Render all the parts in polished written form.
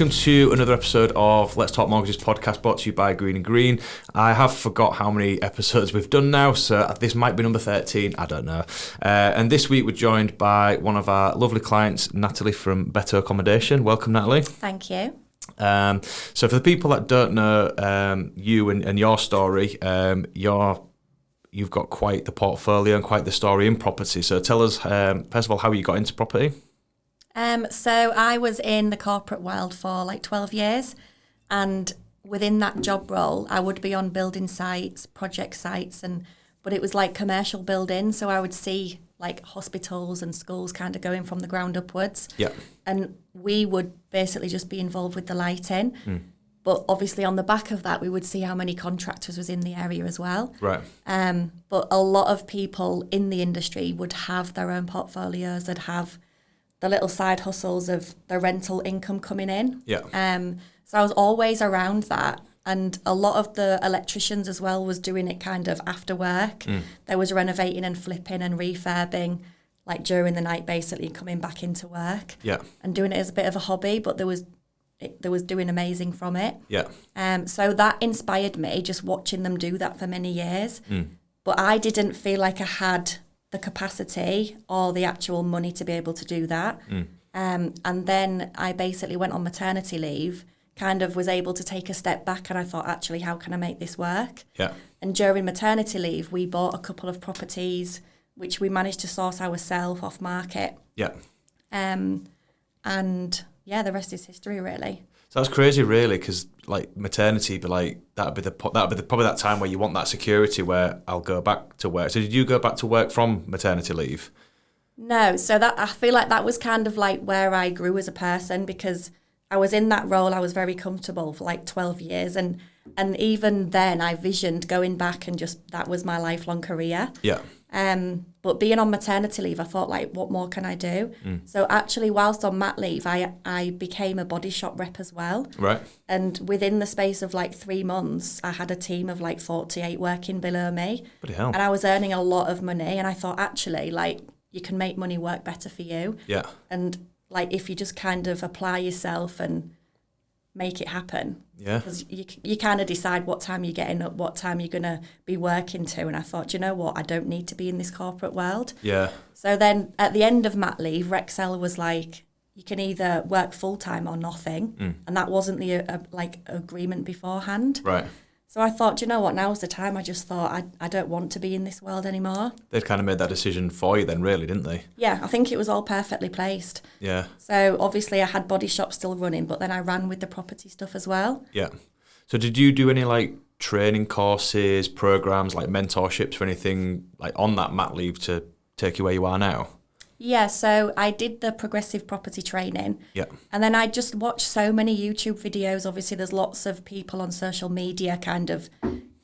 welcome to another episode of Let's Talk Mortgages podcast, brought to you by Green and Green. I have forgot how many episodes we've done now, so this might be number 13, I don't know. And this week we're joined by one of our lovely clients, Natalie from Betto Accommodation. Welcome, Natalie. Thank you. So for the people that don't know you and your story, you've got quite the portfolio and quite the story in property. So tell us, first of all, how you got into property. So I was in the corporate world for like 12 years, and within that job role, I would be on building sites, project sites, but it was like commercial building. So I would see like hospitals and schools kind of going from the ground upwards. Yeah. And we would basically just be involved with the lighting. But obviously on the back of that, we would see how many contractors was in the area as well. Right. But a lot of people in the industry would have their own portfolios, they'd have the little side hustles of the rental income coming in. Yeah. So I was always around that. And a lot of the electricians as well was doing it kind of after work. There was renovating and flipping and refurbing, like during the night, basically coming back into work. Yeah. And doing it as a bit of a hobby, but there was doing amazing from it. Yeah. So that inspired me, just watching them do that for many years. But I didn't feel like I had the capacity or the actual money to be able to do that. And then I basically went on maternity leave, kind of was able to take a step back, and I thought, actually, how can I make this work? Yeah. And during maternity leave, we bought a couple of properties, which we managed to source ourselves off market. Yeah. And yeah, the rest is history, really. So that's crazy, really, because like maternity, but like that'd be probably that time where you want that security where I'll go back to work. So did you go back to work from maternity leave? No, so that I feel like that was kind of like where I grew as a person, because I was in that role. I was very comfortable for like 12 years, and even then I visioned going back, and just that was my lifelong career. Yeah. But being on maternity leave, I thought, like, what more can I do? So actually, whilst on mat leave, I became a body shop rep as well. Right. And within the space of like 3 months, I had a team of like 48 working below me. Bloody hell. And I was earning a lot of money. And I thought, actually, like, you can make money work better for you. Yeah. And like, if you just kind of apply yourself and make it happen. Yeah. Because you kind of decide what time you're getting up, what time you're going to be working to. And I thought, do you know what? I don't need to be in this corporate world. Yeah. So then at the end of mat leave, Rexel was like, you can either work full-time or nothing. And that wasn't the agreement beforehand. Right. So I thought, do you know what? Now's the time. I just thought, I don't want to be in this world anymore. They'd kind of made that decision for you then, really, didn't they? Yeah, I think it was all perfectly placed. Yeah. So obviously I had body shop still running, but then I ran with the property stuff as well. Yeah. So did you do any like training courses, programs, like mentorships or anything like on that mat leave to take you where you are now? Yeah, so I did the progressive property training. Yeah. And then I just watched so many YouTube videos. Obviously, there's lots of people on social media kind of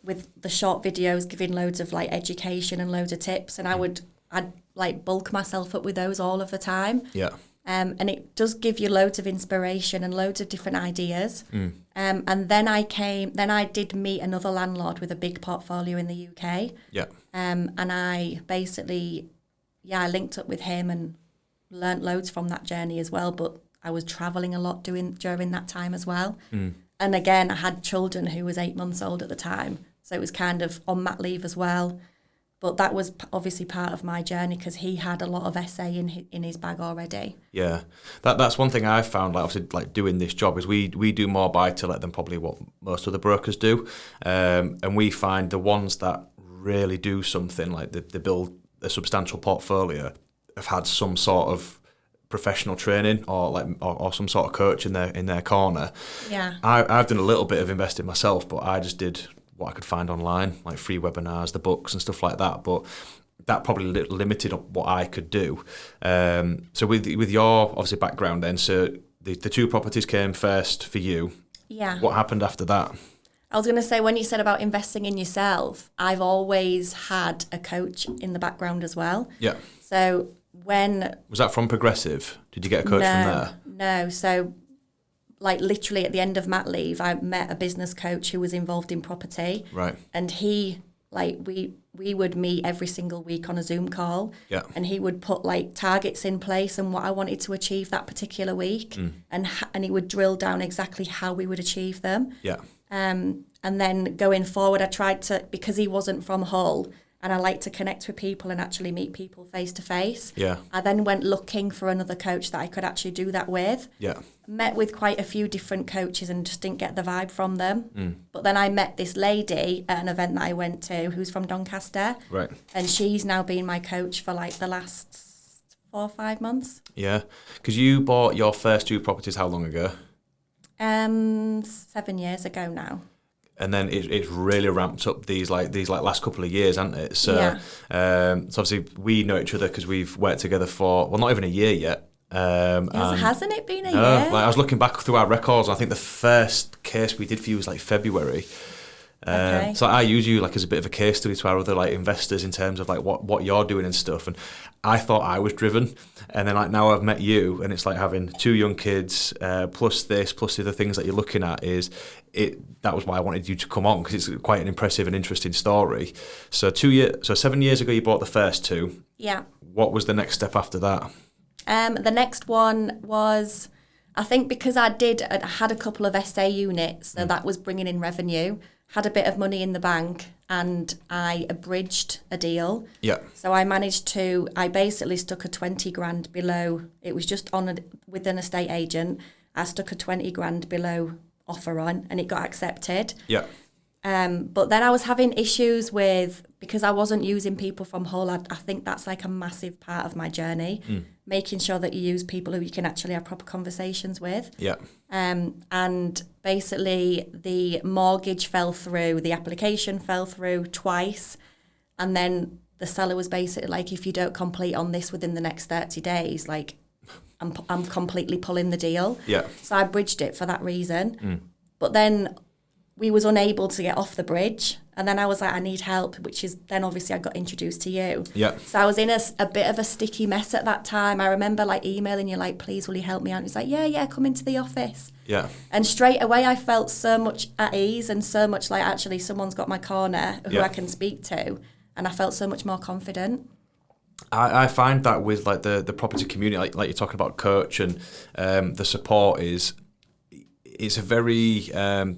with the short videos giving loads of like education and loads of tips. And I'd like bulk myself up with those all of the time. Yeah. And it does give you loads of inspiration and loads of different ideas. And then I did meet another landlord with a big portfolio in the UK. Yeah. And I basically, I linked up with him and learnt loads from that journey as well. But I was travelling a lot during that time as well. And again, I had children who was 8 months old at the time. So it was kind of on mat leave as well. But that was obviously part of my journey because he had a lot of essay in his bag already. Yeah, that's one thing I've found. Like obviously, like doing this job is we do more buy to let than probably what most other brokers do, and we find the ones that really do something like they build a substantial portfolio have had some sort of professional training or some sort of coach in their corner. Yeah, I've done a little bit of investing myself, but I just did what I could find online, like free webinars, the books and stuff like that. But that probably limited what I could do. So with your obviously background then, so the 2 properties came first for you. Yeah. What happened after that? I was going to say, when you said about investing in yourself, I've always had a coach in the background as well. Yeah. So when... Was that from Progressive? Did you get a coach from there? No. So like literally at the end of mat leave, I met a business coach who was involved in property. Right. And he, like, we we would meet every single week on a Zoom call, Yeah. and he would put like targets in place and what I wanted to achieve that particular week, and he would drill down exactly how we would achieve them. Yeah. And then going forward, I tried to, because he wasn't from Hull, and I like to connect with people and actually meet people face to face. Yeah. I then went looking for another coach that I could actually do that with. Yeah. Met with quite a few different coaches and just didn't get the vibe from them. But then I met this lady at an event that I went to who's from Doncaster. Right. And she's now been my coach for like the last 4 or 5 months. Yeah. Because you bought your first 2 properties how long ago? 7 years ago now. And then it's really ramped up these last couple of years, hasn't it? So, Yeah. So obviously we know each other because we've worked together for, well, not even a year yet. Hasn't it been a year? Like I was looking back through our records. I think the first case we did for you was like February. Okay. So I use you like as a bit of a case study to our other like investors in terms of like what you're doing and stuff. And I thought I was driven, and then like now I've met you, and it's like having 2 young kids plus this plus the other things that you're looking at is it. That was why I wanted you to come on, because it's quite an impressive and interesting story. So 7 years ago you bought the first 2. Yeah. What was the next step after that? The next one was, I think because I had a couple of SA units, so that was bringing in revenue, had a bit of money in the bank, and I abridged a deal. Yeah. So I basically stuck a 20 grand below, it was just with an estate agent, I stuck a 20 grand below offer on, and it got accepted. Yeah. But then I was having issues with, because I wasn't using people from Hull, I think that's like a massive part of my journey, making sure that you use people who you can actually have proper conversations with. Yeah. And basically the mortgage fell through, the application fell through twice, and then the seller was basically like, if you don't complete on this within the next 30 days, like I'm completely pulling the deal. Yeah. So I bridged it for that reason. But then we was unable to get off the bridge, and then I was like, I need help, which is then obviously I got introduced to you. Yeah. So I was in a bit of a sticky mess at that time. I remember like emailing you like, please will you help me out? And he's like, yeah, come into the office. Yeah. And straight away I felt so much at ease and so much like actually someone's got my corner who I can speak to, and I felt so much more confident. I find that with like the property community, like you're talking about coach and the support it's a very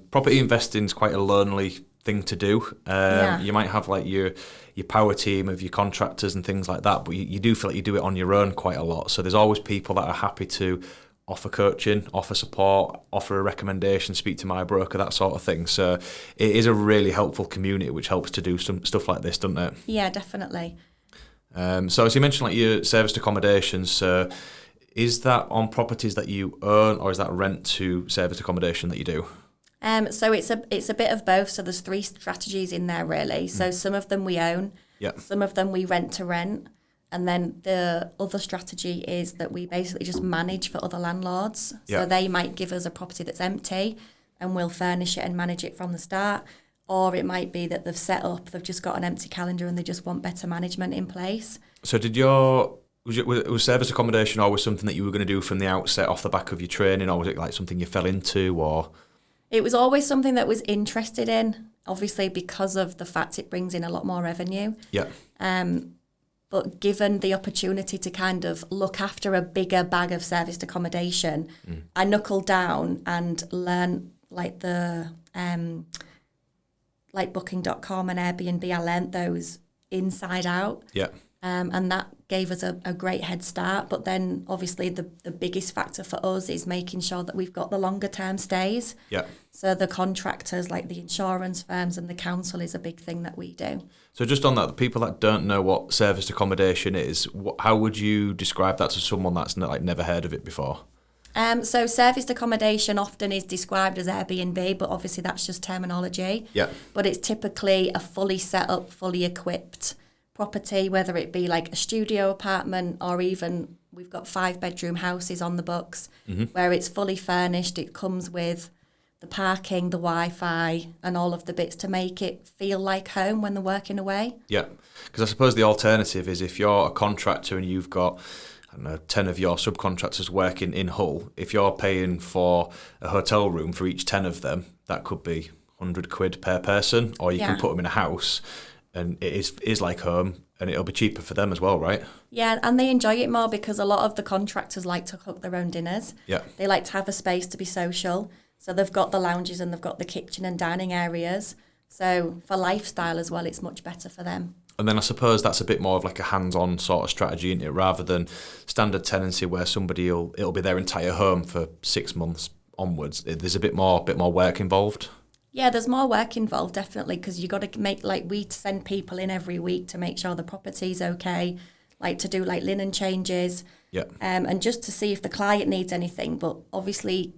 property investing is quite a lonely thing to do. You might have like your power team of your contractors and things like that, but you do feel like you do it on your own quite a lot. So there's always people that are happy to offer coaching, offer support, offer a recommendation, speak to my broker, that sort of thing. So it is a really helpful community which helps to do some stuff like this, doesn't it? Yeah, definitely. So as you mentioned, like your serviced accommodation, so is that on properties that you own, or is that rent to serviced accommodation that you do? So it's a bit of both. So there's 3 strategies in there really. So some of them we own, some of them we rent to rent, and then the other strategy is that we basically just manage for other landlords. So they might give us a property that's empty, and we'll furnish it and manage it from the start. Or it might be that they've just got an empty calendar and they just want better management in place. So was service accommodation always something that you were going to do from the outset off the back of your training, or was it like something you fell into, or? It was always something that was interested in, obviously because of the fact it brings in a lot more revenue. Yeah. But given the opportunity to kind of look after a bigger bag of serviced accommodation, I knuckled down and learned like the like Booking.com and Airbnb. I learnt those inside out. Yeah. And that gave us a great head start. But then obviously the biggest factor for us is making sure that we've got the longer term stays. Yeah. So the contractors like the insurance firms and the council is a big thing that we do. So just on that, the people that don't know what serviced accommodation is, how would you describe that to someone that's never heard of it before? So serviced accommodation often is described as Airbnb, but obviously that's just terminology. Yeah. But it's typically a fully set up, fully equipped property, whether it be like a studio apartment or even we've got 5-bedroom houses on the books where it's fully furnished. It comes with the parking, the Wi-Fi and all of the bits to make it feel like home when they're working away. Yeah, because I suppose the alternative is if you're a contractor and you've got 10 of your subcontractors working in Hull, if you're paying for a hotel room for each 10 of them, that could be £100 per person, or you can put them in a house. and it is like home, and it'll be cheaper for them as well, right? Yeah, and they enjoy it more because a lot of the contractors like to cook their own dinners. Yeah. They like to have a space to be social. So they've got the lounges and they've got the kitchen and dining areas. So for lifestyle as well, it's much better for them. And then I suppose that's a bit more of like a hands-on sort of strategy, isn't it? Rather than standard tenancy where it'll be their entire home for 6 months onwards. There's a bit more work involved. Yeah, there's more work involved, definitely, because you got to make, like, we send people in every week to make sure the property's okay, like to do like linen changes, and just to see if the client needs anything. But obviously,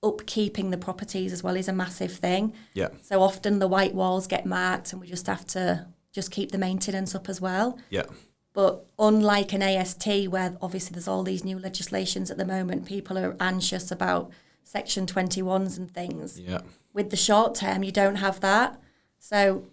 upkeeping the properties as well is a massive thing. Yeah. So often the white walls get marked, and we just have to just keep the maintenance up as well. Yeah. But unlike an AST, where obviously there's all these new legislations at the moment, people are anxious about Section 21s and things. Yeah. With the short term, you don't have that. So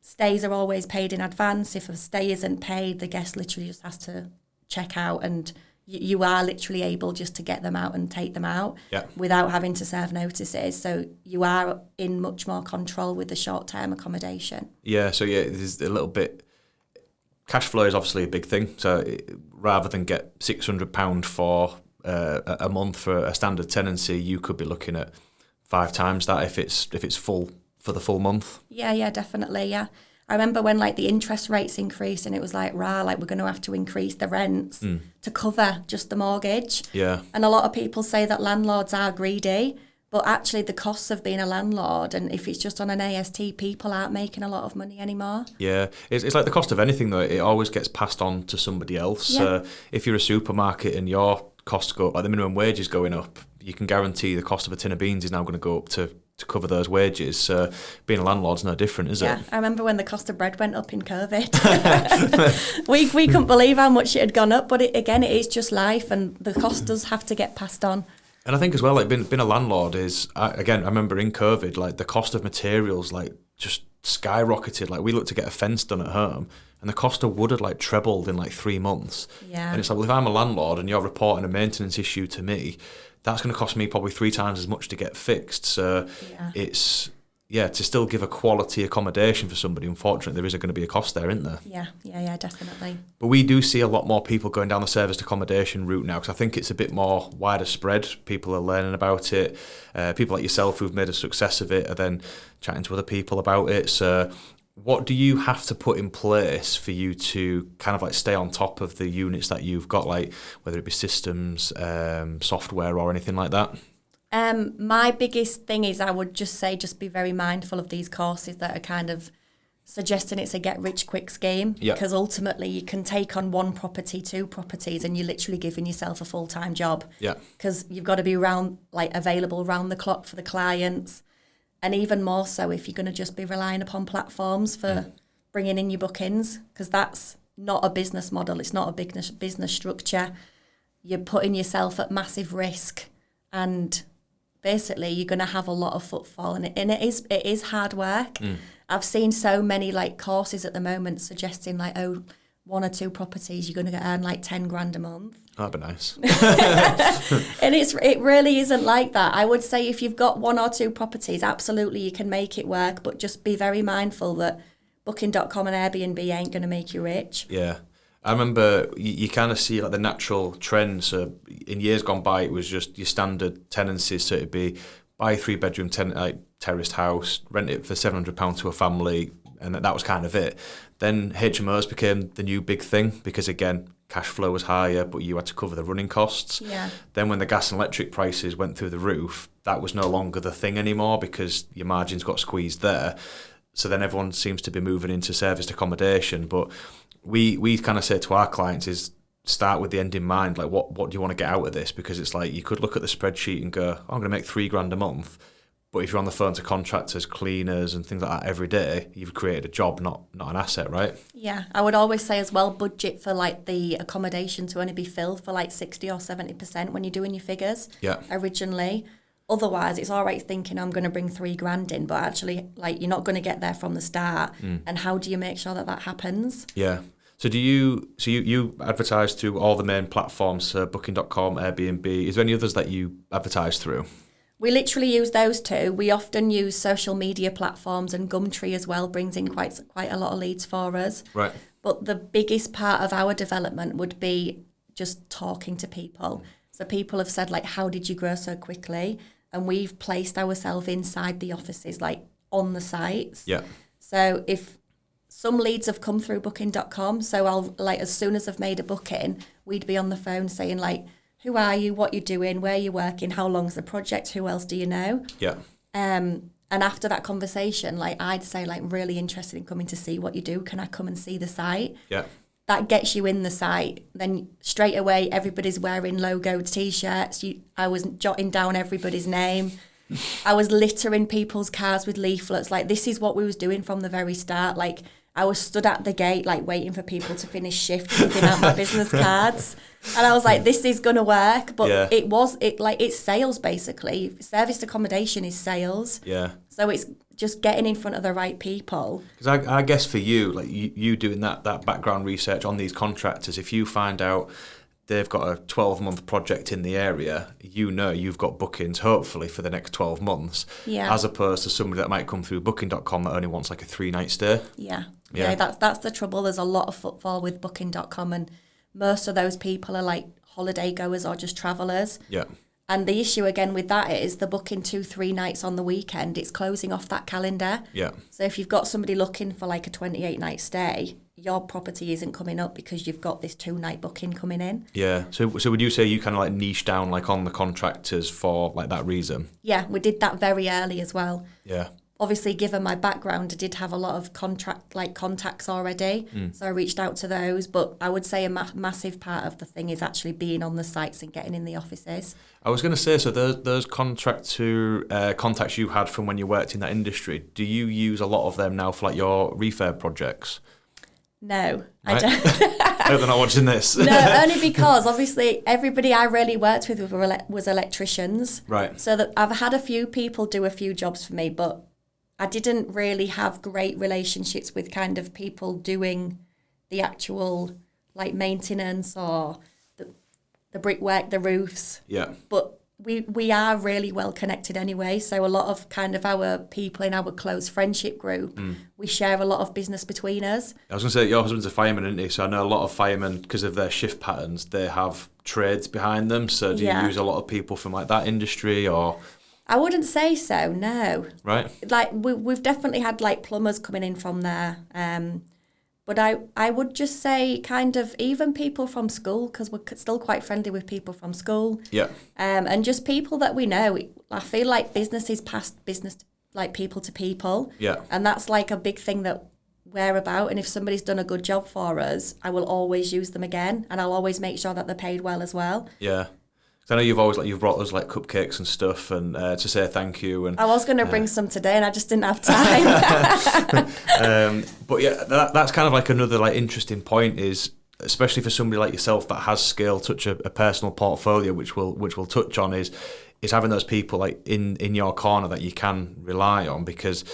stays are always paid in advance. If a stay isn't paid, the guest literally just has to check out, and you are literally able just to get them out and take them out without having to serve notices. So you are in much more control with the short-term accommodation. Yeah, so there's a little bit... Cash flow is obviously a big thing. So rather than get £600 for a month for a standard tenancy, you could be looking at 5 times that if it's full for the full month. Yeah, definitely, yeah. I remember when like the interest rates increased and it was like, we're going to have to increase the rents to cover just the mortgage. Yeah. And a lot of people say that landlords are greedy, but actually the costs of being a landlord, and if it's just on an AST, people aren't making a lot of money anymore. Yeah, it's like the cost of anything though. It always gets passed on to somebody else. Yeah. If you're a supermarket and your costs go up, like the minimum wage is going up, you can guarantee the cost of a tin of beans is now going to go up to cover those wages. Being a landlord's no different, is it? Yeah, I remember when the cost of bread went up in COVID. we couldn't believe how much it had gone up, but it is just life, and the cost does have to get passed on. And I think as well, like being a landlord I remember in COVID, like the cost of materials like just skyrocketed. Like we looked to get a fence done at home, and the cost of wood had like trebled in like 3 months. Yeah. And it's like, well, if I'm a landlord and you're reporting a maintenance issue to me, that's going to cost me probably 3 times as much to get fixed. So it's, to still give a quality accommodation for somebody, unfortunately, there is going to be a cost there, isn't there? Yeah, definitely. But we do see a lot more people going down the serviced accommodation route now, because I think it's a bit more wider spread. People are learning about it. People like yourself who've made a success of it are then chatting to other people about it. So what do you have to put in place for you to kind of like stay on top of the units that you've got, like whether it be systems, software or anything like that? My biggest thing is I would just say just be very mindful of these courses that are kind of suggesting it's a get-rich-quick scheme, because ultimately you can take on 1 property, 2 properties, and you're literally giving yourself a full-time job. Yeah. Because you've got to be available round the clock for the clients. And even more so if you're going to just be relying upon platforms for bringing in your bookings, because that's not a business model. It's not a business structure. You're putting yourself at massive risk, and basically you're going to have a lot of footfall, and it is hard work. I've seen so many like courses at the moment suggesting like, 1 or 2 properties, you're going to earn like 10 grand a month. That'd be nice. And it really isn't like that. I would say if you've got 1 or 2 properties, absolutely you can make it work, but just be very mindful that Booking.com and Airbnb ain't going to make you rich. Yeah. I remember you kind of see like the natural trend. So in years gone by, it was just your standard tenancies. So it'd be buy a 3-bedroom terraced house, rent it for £700 to a family, and that was kind of it. Then HMOs became the new big thing because, again, cash flow was higher, but you had to cover the running costs. Yeah. Then when the gas and electric prices went through the roof, that was no longer the thing anymore because your margins got squeezed there. So then everyone seems to be moving into serviced accommodation. But we kind of say to our clients is start with the end in mind. Like, what do you want to get out of this? Because it's like you could look at the spreadsheet and go, I'm going to make £3,000 a month. But if you're on the phone to contractors, cleaners and things like that every day, you've created a job, not an asset, right? Yeah, I would always say as well, budget for like the accommodation to only be filled for like 60 or 70% when you're doing your figures originally. Otherwise, it's all right thinking I'm going to bring £3,000 in, but actually like you're not going to get there from the start. And how do you make sure that happens? Yeah. So you advertise through all the main platforms, Booking.com, Airbnb. Is there any others that you advertise through? We literally use those two. We often use social media platforms, and Gumtree as well brings in quite a lot of leads for us. Right. But the biggest part of our development would be just talking to people. So people have said, like, how did you grow so quickly? And we've placed ourselves inside the offices, like on the sites. Yeah. So if some leads have come through booking.com, so I'll, like, as soon as I've made a booking, we'd be on the phone saying, like, who are you, what you're doing, where you're working, how long's the project, who else do you know? Yeah. And after that conversation, like, I'd say, like, really interested in coming to see what you do. Can I come and see the site? Yeah. That gets you in the site. Then straight away, everybody's wearing logoed T-shirts. I was jotting down everybody's name. I was littering people's cars with leaflets. Like, this is what we was doing from the very start. Like, I was stood at the gate, like, waiting for people to finish shift, giving out my business cards. And I was like, this is going to work. But it's sales, basically. Serviced accommodation is sales. Yeah. So it's just getting in front of the right people. Because I guess for you, like you doing that background research on these contractors, if you find out they've got a 12-month project in the area, you know you've got bookings hopefully for the next 12 months, as opposed to somebody that might come through booking.com that only wants like a 3-night stay. Yeah, that's the trouble. There's a lot of footfall with booking.com, and most of those people are like holiday goers or just travellers. Yeah. And the issue again with that is the booking 2-3 nights on the weekend, it's closing off that calendar. Yeah. So if you've got somebody looking for like a 28-night stay, your property isn't coming up because you've got this 2-night booking coming in. Yeah. So would you say you kind of like niche down like on the contractors for like that reason? Yeah, we did that very early as well. Yeah. Obviously, given my background, I did have a lot of contacts already, so I reached out to those. But I would say a massive part of the thing is actually being on the sites and getting in the offices. I was going to say, so those contacts you had from when you worked in that industry, do you use a lot of them now for like your refurb projects? No, right? I don't. I hope they're not watching this. No, only because obviously everybody I really worked with was electricians. Right. So that I've had a few people do a few jobs for me, but I didn't really have great relationships with kind of people doing the actual like maintenance or the brickwork, the roofs. Yeah. But we are really well connected anyway. So a lot of kind of our people in our close friendship group, we share a lot of business between us. I was going to say, your husband's a fireman, isn't he? So I know a lot of firemen, because of their shift patterns, they have trades behind them. So do you use a lot of people from like that industry or... I wouldn't say so, no. Right. Like, we've definitely had, like, plumbers coming in from there. But I would just say kind of even people from school, because we're still quite friendly with people from school. Yeah. And just people that we know. I feel like business is past business, like people to people. Yeah. And that's, like, a big thing that we're about. And if somebody's done a good job for us, I will always use them again. And I'll always make sure that they're paid well as well. Yeah. I know you've brought us like cupcakes and stuff, and to say thank you. And I was going to bring some today, and I just didn't have time. But yeah, that's kind of like another like interesting point is, especially for somebody like yourself that has scaled such a personal portfolio, which we'll touch on, is having those people like in your corner that you can rely on. Because,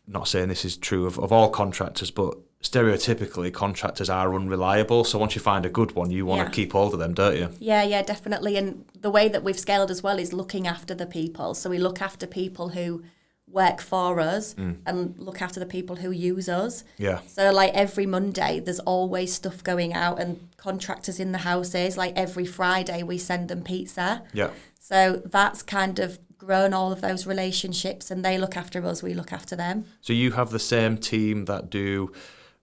not saying this is true of all contractors, but stereotypically contractors are unreliable, so once you find a good one you want to keep hold of them, don't you? Yeah, definitely. And the way that we've scaled as well is looking after the people. So we look after people who work for us and look after the people who use us. Yeah. So like every Monday there's always stuff going out and contractors in the houses. Like every Friday we send them pizza. Yeah. So that's kind of grown all of those relationships, and they look after us, we look after them. So you have the same team that do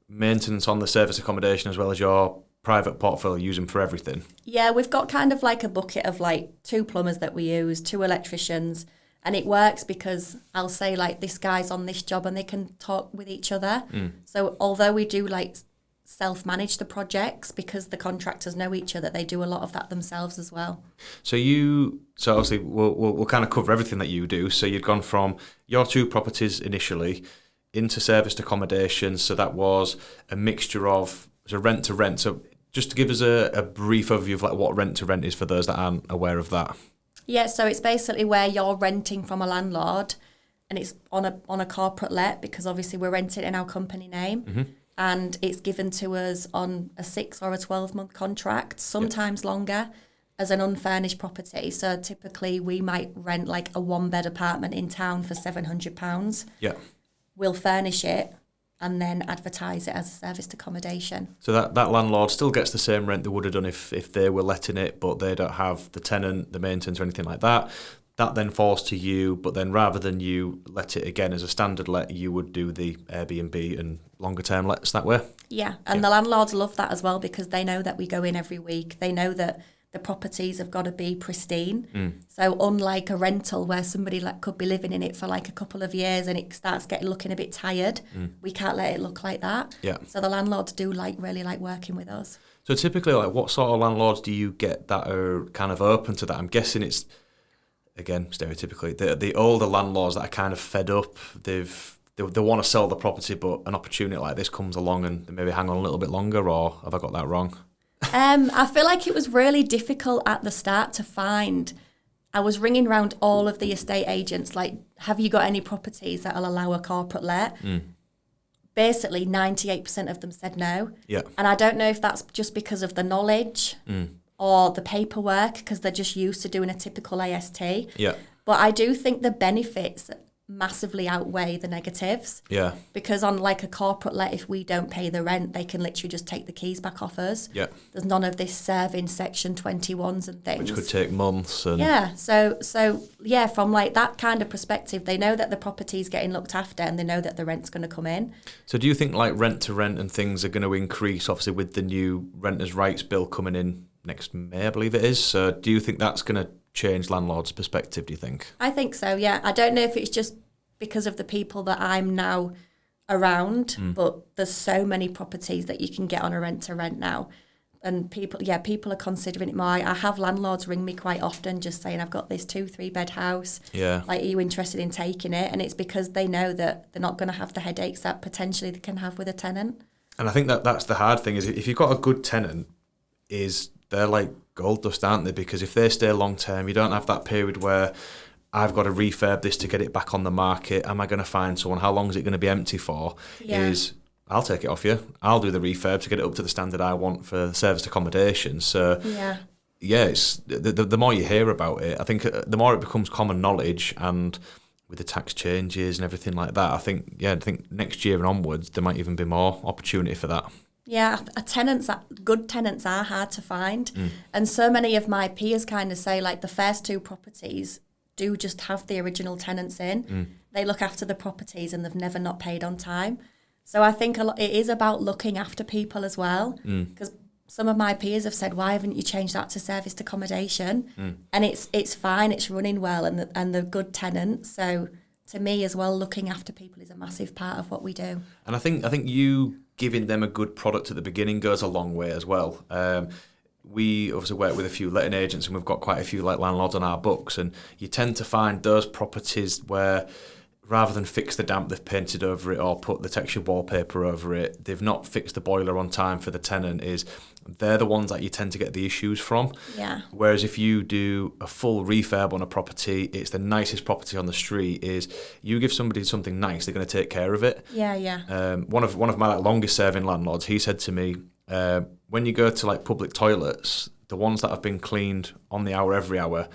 maintenance on the service accommodation as well as your private portfolio, use them for everything? Yeah, we've got kind of like a bucket of like 2 plumbers that we use, 2 electricians, and it works because I'll say like this guy's on this job and they can talk with each other. So although we do like self-manage the projects, because the contractors know each other, they do a lot of that themselves as well. So obviously we'll kind of cover everything that you do. So you'd gone from your 2 properties initially into serviced accommodation, so that was a mixture of rent to rent. So just to give us a brief overview of like what rent to rent is for those that aren't aware of that. Yeah, so it's basically where you're renting from a landlord, and it's on a corporate let, because obviously we're renting in our company name, and it's given to us on a 6 or a 12-month contract, sometimes longer. as an unfurnished property. So typically we might rent like a 1-bed apartment in town for £700. Yeah. We'll furnish it and then advertise it as a serviced accommodation. So that landlord still gets the same rent they would have done if they were letting it, but they don't have the tenant, the maintenance or anything like that. That then falls to you, but then rather than you let it again as a standard let, you would do the Airbnb and longer term lets that way? Yeah, and the landlords love that as well because they know that we go in every week. They know that the properties have got to be pristine. So unlike a rental where somebody could be living in it for like a couple of years and it starts looking a bit tired, we can't let it look like that. Yeah. So the landlords do really like working with us. So typically, like, what sort of landlords do you get that are kind of open to that? I'm guessing it's, again, stereotypically, the older landlords that are kind of fed up. They want to sell the property, but an opportunity like this comes along and they maybe hang on a little bit longer, or have I got that wrong? I feel like it was really difficult at the start to find. I was ringing around all of the estate agents, like, have you got any properties that'll allow a corporate let? Basically, 98% of them said no. Yeah. And I don't know if that's just because of the knowledge or the paperwork, because they're just used to doing a typical AST. Yeah. But I do think the benefits massively outweigh the negatives. Yeah. Because on like a corporate let, if we don't pay the rent, they can literally just take the keys back off us. Yeah. There's none of this serving Section 21s and things. Which could take months. And Yeah. So yeah, from like that kind of perspective, they know that the property's getting looked after and they know that the rent's going to come in. So do you think like rent to rent and things are going to increase, obviously with the new renters' rights bill coming in next May, I believe it is? So do you think that's going to change landlords' perspective, do you think? I think so, yeah. I don't know if it's just because of the people that I'm now around, but there's so many properties that you can get on a rent to rent now. And people are considering it more. I have landlords ring me quite often just saying, I've got this 2-3 bed house. Yeah. Like, are you interested in taking it? And it's because they know that they're not going to have the headaches that potentially they can have with a tenant. And I think that's the hard thing, is if you've got a good tenant, they're like gold dust, aren't they? Because if they stay long term, you don't have that period where I've got to refurb this to get it back on the market. Am I going to find someone? How long is it going to be empty for? Yeah. I'll take it off you. I'll do the refurb to get it up to the standard I want for serviced accommodation. So it's the more you hear about it, I think the more it becomes common knowledge, and with the tax changes and everything like that, I think next year and onwards there might even be more opportunity for that. Yeah, good tenants are hard to find. And so many of my peers kind of say like the first 2 properties do just have the original tenants in. They look after the properties and they've never not paid on time. So I think it is about looking after people as well. Because some of my peers have said, why haven't you changed that to serviced accommodation? And it's fine, it's running well, and the good tenants. So to me as well, looking after people is a massive part of what we do. And I think you giving them a good product at the beginning goes a long way as well. We obviously work with a few letting agents, and we've got quite a few like landlords on our books, and you tend to find those properties where rather than fix the damp, they've painted over it or put the textured wallpaper over it, they've not fixed the boiler on time for the tenant, they're the ones that you tend to get the issues from. Yeah. Whereas if you do a full refurb on a property, it's the nicest property on the street, you give somebody something nice, they're going to take care of it. Yeah. One of my longest serving landlords, he said to me, when you go to like public toilets, the ones that have been cleaned on the hour every hour,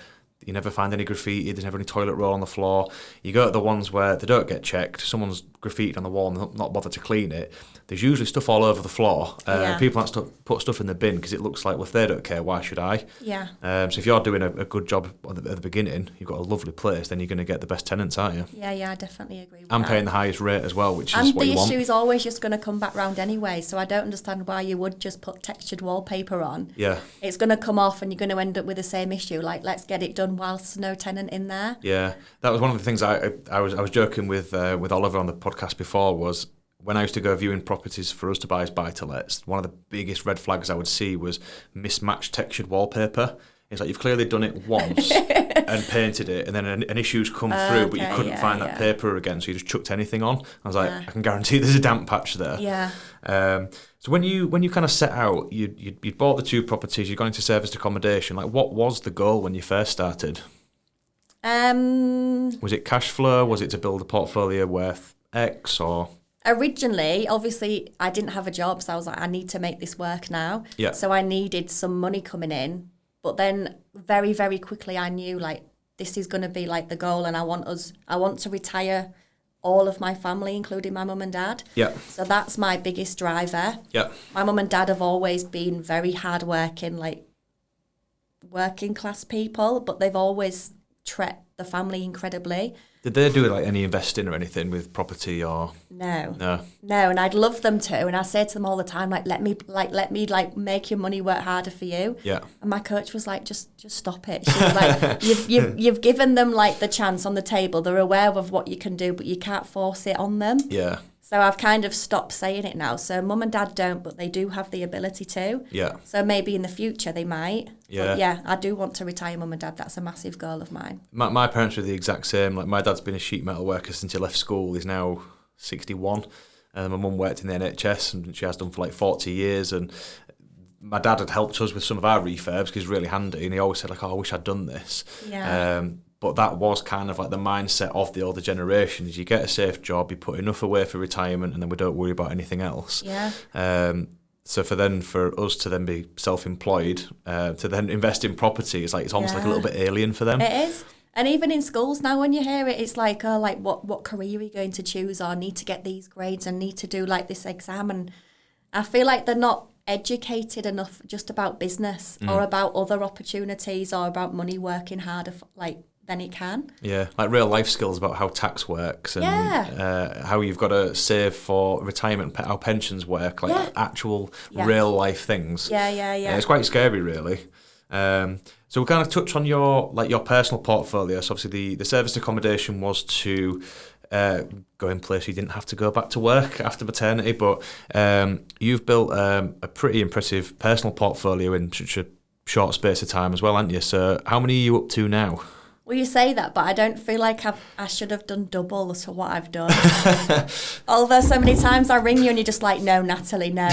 you never find any graffiti, there's never any toilet roll on the floor. You go to the ones where they don't get checked, someone's graffitied on the wall and not bothered to clean it, there's usually stuff all over the floor. People don't put stuff in the bin because it looks like, well, if they don't care, why should I? Yeah. So if you're doing a good job at the beginning, you've got a lovely place, then you're going to get the best tenants, aren't you? Yeah, I definitely agree with that. And paying the highest rate as well, which is what you want. And the issue is always just going to come back round anyway, so I don't understand why you would just put textured wallpaper on. Yeah. It's going to come off and you're going to end up with the same issue. Like, let's get it done whilst there's no tenant in there. Yeah. That was one of the things I was joking with Oliver on the podcast before, was when I used to go viewing properties for us to buy as buy-to-lets, one of the biggest red flags I would see was mismatched textured wallpaper. It's like you've clearly done it once and painted it, and then an issue's come through, but you couldn't find that paper again, so you just chucked anything on. I was like, I can guarantee there's a damp patch there. Yeah. So when you kind of set out, you bought the 2 properties, you're going to serviced accommodation. Like, what was the goal when you first started? Was it cash flow? Was it to build a portfolio worth X, or? Originally, obviously, I didn't have a job, so I was like, I need to make this work now. Yeah. So I needed some money coming in But then very, very quickly I knew like this is going to be like the goal, and I want to retire all of my family, including my mum and dad. Yeah. So that's my biggest driver. Yeah. My mum and dad have always been very hardworking, like working class people, but they've always treated the family incredibly. Did they do like any investing or anything with property or? No. No. No, and I'd love them to, and I say to them all the time, like, let me make your money work harder for you. Yeah. And my coach was like, just stop it. She was like, you've given them like the chance on the table. They're aware of what you can do, but you can't force it on them. Yeah. So I've kind of stopped saying it now. So mum and dad don't, but they do have the ability to. Yeah. So maybe in the future they might. Yeah. But yeah, I do want to retire mum and dad. That's a massive goal of mine. My parents were the exact same. Like my dad's been a sheet metal worker since he left school. He's now 61. And my mum worked in the NHS, and she has done for like 40 years. And my dad had helped us with some of our refurbs because he's really handy. And he always said like, oh, I wish I'd done this. Yeah. But that was kind of like the mindset of the older generation: is you get a safe job, you put enough away for retirement, and then we don't worry about anything else. Yeah. So for us to then be self-employed, to then invest in property, it's almost like a little bit alien for them. It is. And even in schools now, when you hear it, it's like, oh, like what career are you going to choose, or need to get these grades and need to do like this exam. And I feel like they're not educated enough just about business or about other opportunities or about money working harder than it can. Yeah, like real life skills about how tax works and how you've got to save for retirement, how pensions work, like actual real life things. Yeah. It's quite scary, really. So we kind of touch on your personal portfolio. So obviously the service accommodation was to go in place you didn't have to go back to work after maternity, but you've built a pretty impressive personal portfolio in such a short space of time as well, haven't you? So how many are you up to now? Well, you say that, but I don't feel like I should have done double to what I've done. Although so many times I ring you and you're just like, no, Natalie, no.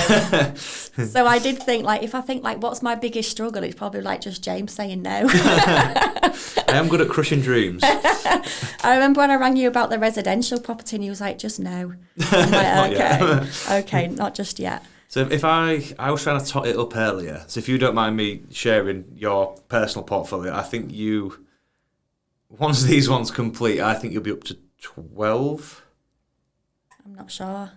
So I did think, like, if I think, like, what's my biggest struggle, it's probably, like, just James saying no. I am good at crushing dreams. I remember when I rang you about the residential property and you was like, just no. I'm like, okay, not just yet. So if I was trying to tot it up earlier, so if you don't mind me sharing your personal portfolio, I think once these ones complete, I think you'll be up to 12. I'm not sure.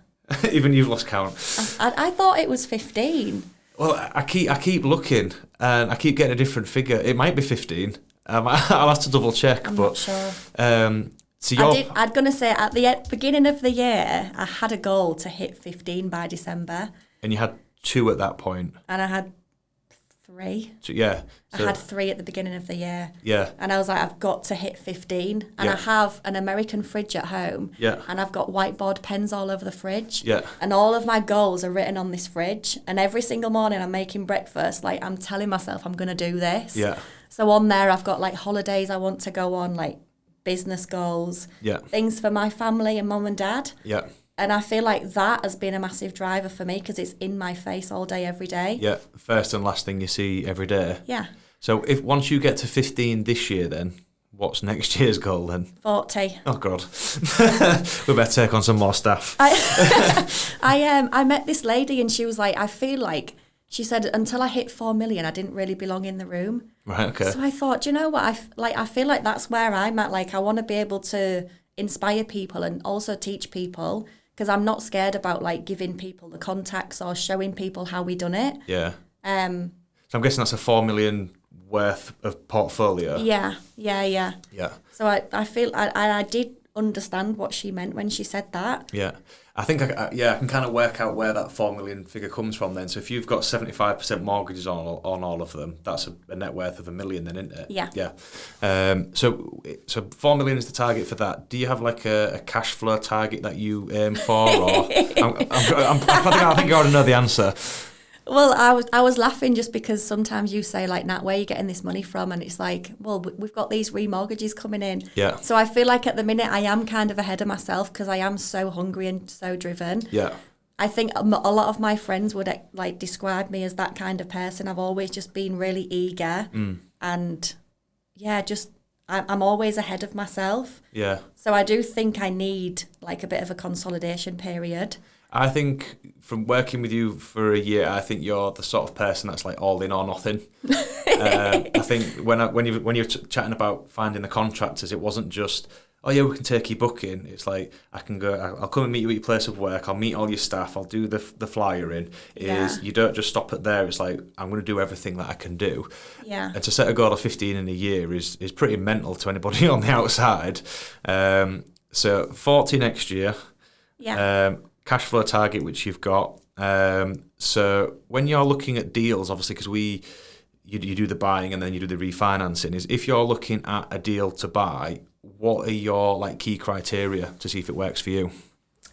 Even you've lost count. I thought it was 15. Well, I keep looking, and I keep getting a different figure. It might be 15. I'll have to double check. I'm but, not sure. I'm going to say at the beginning of the year, I had a goal to hit 15 by December. And you had 2 at that point. And I had 3. So, yeah. I had 3 at the beginning of the year. Yeah. And I was like, I've got to hit 15. And I have an American fridge at home. Yeah. And I've got whiteboard pens all over the fridge. Yeah. And all of my goals are written on this fridge. And every single morning I'm making breakfast, like I'm telling myself I'm going to do this. Yeah. So on there I've got like holidays I want to go on, like business goals. Yeah. Things for my family and mum and dad. Yeah. And I feel like that has been a massive driver for me because it's in my face all day, every day. Yeah, first and last thing you see every day. Yeah. So if once you get to 15 this year, then what's next year's goal then? 40. Oh God, we better take on some more staff. I met this lady and she was like, I feel like, she said, until I hit 4 million, I didn't really belong in the room. Right. Okay. So I thought, do you know what? I feel like that's where I'm at. Like I want to be able to inspire people and also teach people. Because I'm not scared about like giving people the contacts or showing people how we done it. Yeah. So I'm guessing that's a 4 million worth of portfolio. Yeah. So I feel I did understand what she meant when she said that. Yeah. I think I can kind of work out where that 4 million figure comes from then. So if you've got 75% mortgages on all of them, that's a net worth of $1 million then, isn't it? Yeah. Yeah. So 4 million is the target for that. Do you have like a cash flow target that you aim for? Or I think I already know the answer. Well, I was laughing just because sometimes you say like, Nat, where are you getting this money from? And it's like, well, we've got these remortgages coming in. Yeah. So I feel like at the minute I am kind of ahead of myself because I am so hungry and so driven. Yeah. I think a lot of my friends would like describe me as that kind of person. I've always just been really eager and I'm always ahead of myself. Yeah. So I do think I need like a bit of a consolidation period. I think from working with you for a year, I think you're the sort of person that's like all in or nothing. I think when you're chatting about finding the contractors, it wasn't just, oh yeah, we can take your booking. It's like, I'll come and meet you at your place of work. I'll meet all your staff. I'll do the flyer in. You don't just stop it there. It's like, I'm going to do everything that I can do. Yeah. And to set a goal of 15 in a year is pretty mental to anybody on the outside. So 40 next year. Yeah. Cash flow target, which you've got. So when you're looking at deals, obviously, because you do the buying and then you do the refinancing, is if you're looking at a deal to buy, what are your like key criteria to see if it works for you?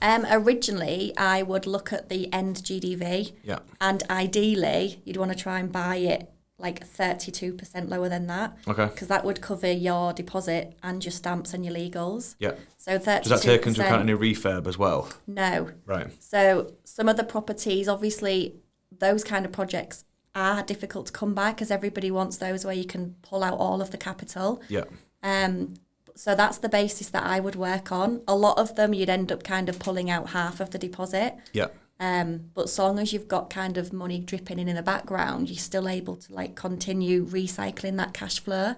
Originally, I would look at the end GDV. Yeah. And ideally, you'd want to try and buy it like 32% lower than that. Okay. Because that would cover your deposit and your stamps and your legals. Yeah. So 32%. Does that take into account any refurb as well? No. Right. So some of the properties, obviously, those kind of projects are difficult to come by because everybody wants those where you can pull out all of the capital. Yeah. So that's the basis that I would work on. A lot of them, you'd end up kind of pulling out half of the deposit. Yeah. But so long as you've got kind of money dripping in the background, you're still able to like continue recycling that cash flow.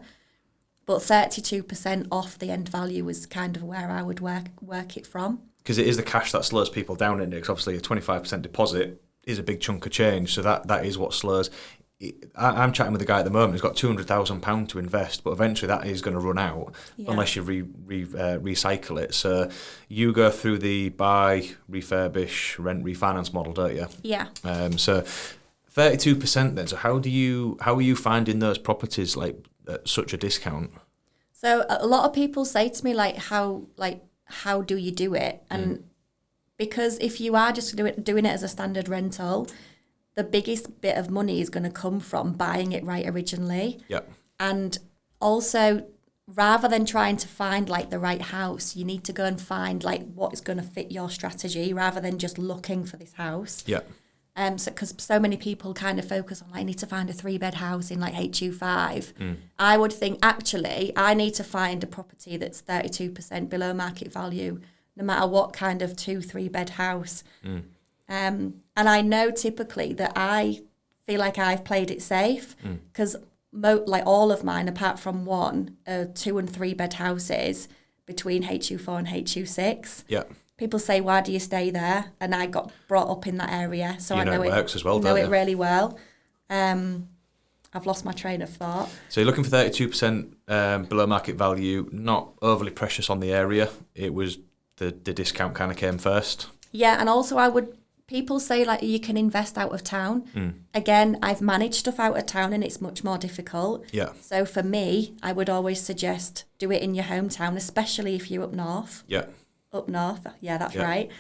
But 32% off the end value is kind of where I would work it from. Because it is the cash that slows people down, isn't it? Because obviously a 25% deposit is a big chunk of change, so that is what slows. I'm chatting with a guy at the moment who's got £200,000 to invest, but eventually that is going to run out unless you recycle it. So you go through the buy, refurbish, rent, refinance model, don't you? Yeah. So 32% then. So how are you finding those properties like at such a discount? So a lot of people say to me how do you do it? And because if you are just doing it as a standard rental, the biggest bit of money is going to come from buying it right originally. Yeah. And also, rather than trying to find like the right house, you need to go and find like what is going to fit your strategy rather than just looking for this house. Yeah. Because so many people kind of focus on, like, I need to find a 3-bed house in like HU5. I would think, actually, I need to find a property that's 32% below market value, no matter what kind of 2-3-bed house. And I know typically that I feel like I've played it safe because like all of mine, apart from one, are 2- and 3-bed houses between HU4 and HU6. Yeah. People say, why do you stay there? And I got brought up in that area, so I know it works as well, know it really well. I've lost my train of thought. So you're looking for 32% below market value, not overly precious on the area. It was the discount kind of came first. Yeah, and also people say like you can invest out of town. Again, I've managed stuff out of town and it's much more difficult. Yeah. So for me, I would always suggest do it in your hometown, especially if you're up north. Yeah. Up north, yeah, that's right.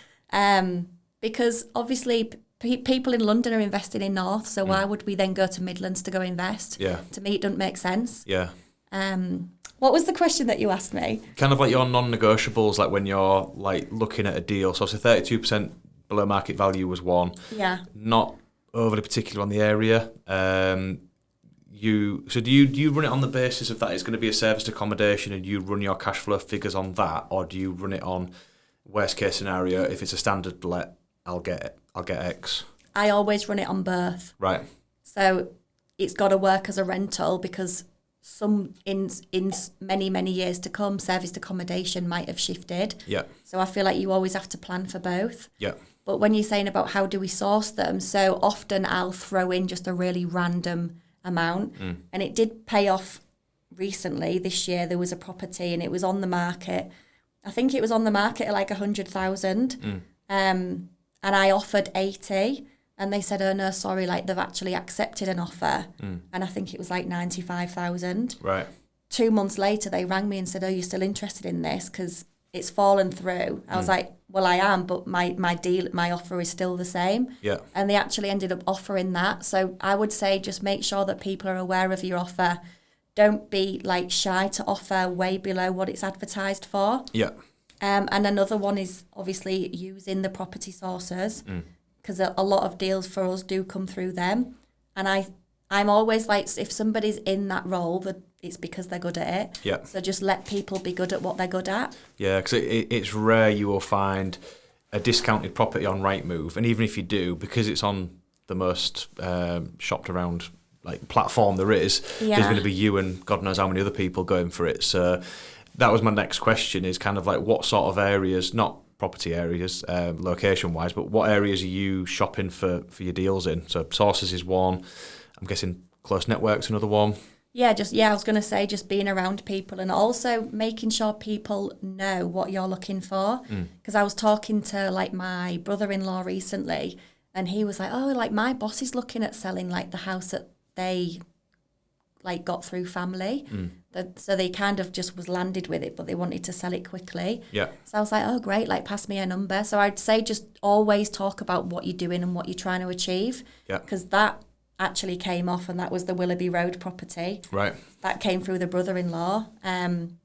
Because obviously people in London are investing in north, so why would we then go to Midlands to go invest? Yeah. To me, it doesn't make sense. Yeah. What was the question that you asked me? Kind of like your non-negotiables, like when you're like looking at a deal. So 32% below market value was one. Yeah. Not overly particular on the area. Do you run it on the basis of that it's going to be a serviced accommodation and you run your cash flow figures on that, or do you run it on worst case scenario, if it's a standard let, I'll get X? I always run it on both. Right. So it's got to work as a rental because in many years to come, serviced accommodation might have shifted. Yeah. So I feel like you always have to plan for both. Yeah. But when you're saying about how do we source them, so often I'll throw in just a really random amount. And it did pay off recently. This year there was a property and it was on the market. I think it was on the market at like 100,000. And I offered 80 and they said, oh no, sorry, like they've actually accepted an offer. And I think it was like 95,000. Right. 2 months later they rang me and said, oh, you're still interested in this? Because it's fallen through. I was like, well, I am, but my offer is still the same. Yeah. And they actually ended up offering that. So I would say just make sure that people are aware of your offer. Don't be like shy to offer way below what it's advertised for. Yeah. And another one is obviously using the property sources because a lot of deals for us do come through them. And I'm always like, if somebody's in that role, that it's because they're good at it. Yeah. So just let people be good at what they're good at. Yeah, because it's rare you will find a discounted property on Rightmove, and even if you do, because it's on the most shopped around like platform there is, there's going to be you and God knows how many other people going for it. So that was my next question, is kind of like what sort of areas, not property areas, location wise, but what areas are you shopping for your deals in? So sources is one, I'm guessing close networks another one. I was going to say just being around people and also making sure people know what you're looking for. Because I was talking to like my brother-in-law recently, and he was like, oh, like my boss is looking at selling like the house that they like got through family. So they kind of just was landed with it, but they wanted to sell it quickly. Yeah. So I was like, oh, great, like pass me a number. So I'd say just always talk about what you're doing and what you're trying to achieve. Yeah. Because that actually came off, and that was the Willoughby Road property. Right. That came through the brother-in-law. And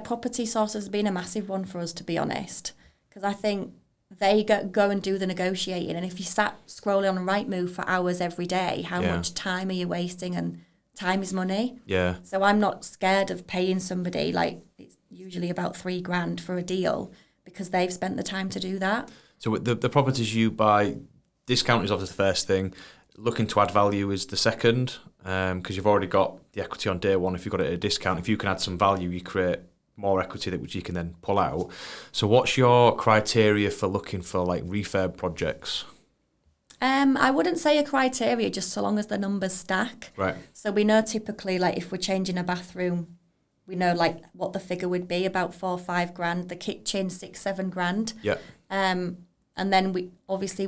property source has been a massive one for us, to be honest, because I think they go and do the negotiating, and if you sat scrolling on Rightmove for hours every day, how much time are you wasting? And time is money. Yeah. So I'm not scared of paying somebody, like it's usually about $3,000 for a deal, because they've spent the time to do that. So the properties you buy, discount is obviously the first thing. Looking to add value is the second, because you've already got the equity on day one. If you've got it at a discount, if you can add some value, you create more equity which you can then pull out. So what's your criteria for looking for like refurb projects? I wouldn't say a criteria, just so long as the numbers stack. Right. So we know typically, like if we're changing a bathroom, we know like what the figure would be, about $4 or $5,000. The kitchen, $6, $7,000. Yeah. And then we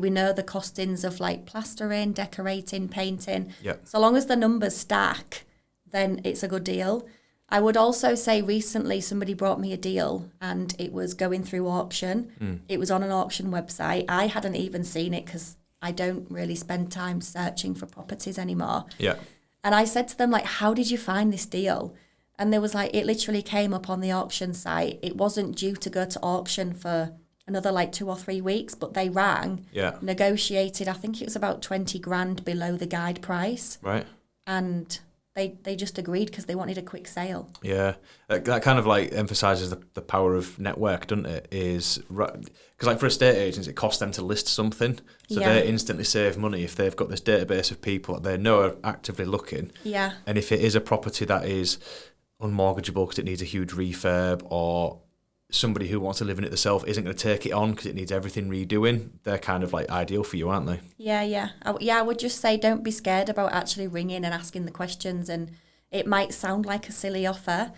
know the costings of like plastering, decorating, painting. Yeah. So long as the numbers stack, then it's a good deal. I would also say recently somebody brought me a deal and it was going through auction. It was on an auction website. I hadn't even seen it because I don't really spend time searching for properties anymore. Yeah. And I said to them, like, how did you find this deal? And there was like, it literally came up on the auction site. It wasn't due to go to auction for another like 2 or 3 weeks, but they rang, negotiated, I think it was about $20,000 below the guide price. Right. And they just agreed because they wanted a quick sale. Yeah, that kind of like emphasises the power of network, doesn't it? Is because like for estate agents, it costs them to list something, so they instantly save money if they've got this database of people that they know are actively looking. Yeah. And if it is a property that is unmortgageable because it needs a huge refurb, or somebody who wants to live in it themselves isn't going to take it on because it needs everything redoing, they're kind of like ideal for you, aren't they? Yeah. I would just say don't be scared about actually ringing and asking the questions. And it might sound like a silly offer,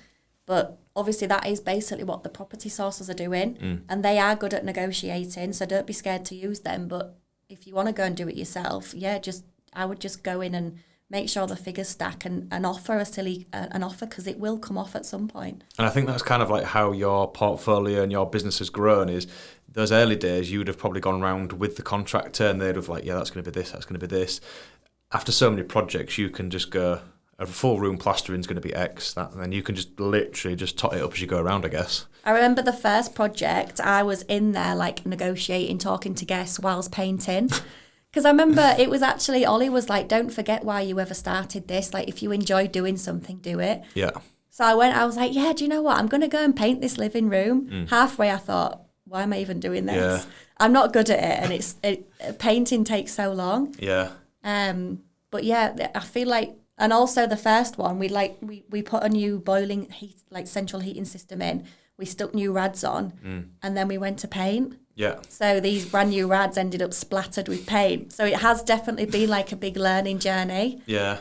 but obviously that is basically what the property sources are doing. And they are good at negotiating, so don't be scared to use them. But if you want to go and do it yourself, I would just go in and make sure the figures stack and offer an offer, because it will come off at some point. And I think that's kind of like how your portfolio and your business has grown, is those early days you would have probably gone around with the contractor and they'd have like, yeah, that's going to be this, that's going to be this. After so many projects, you can just go, a full room plastering is going to be X, and then you can just literally just tot it up as you go around, I guess. I remember the first project, I was in there like negotiating, talking to guests whilst painting. Because I remember it was actually, Ollie was like, don't forget why you ever started this. Like, if you enjoy doing something, do it. Yeah. So I was like, yeah, do you know what? I'm going to go and paint this living room. Halfway, I thought, why am I even doing this? Yeah. I'm not good at it. And painting takes so long. Yeah. But yeah, I feel like, and also the first one, we put a new boiling heat, like central heating system in. We stuck new rads on, and then we went to paint. Yeah. So these brand new rads ended up splattered with paint. So it has definitely been like a big learning journey. Yeah.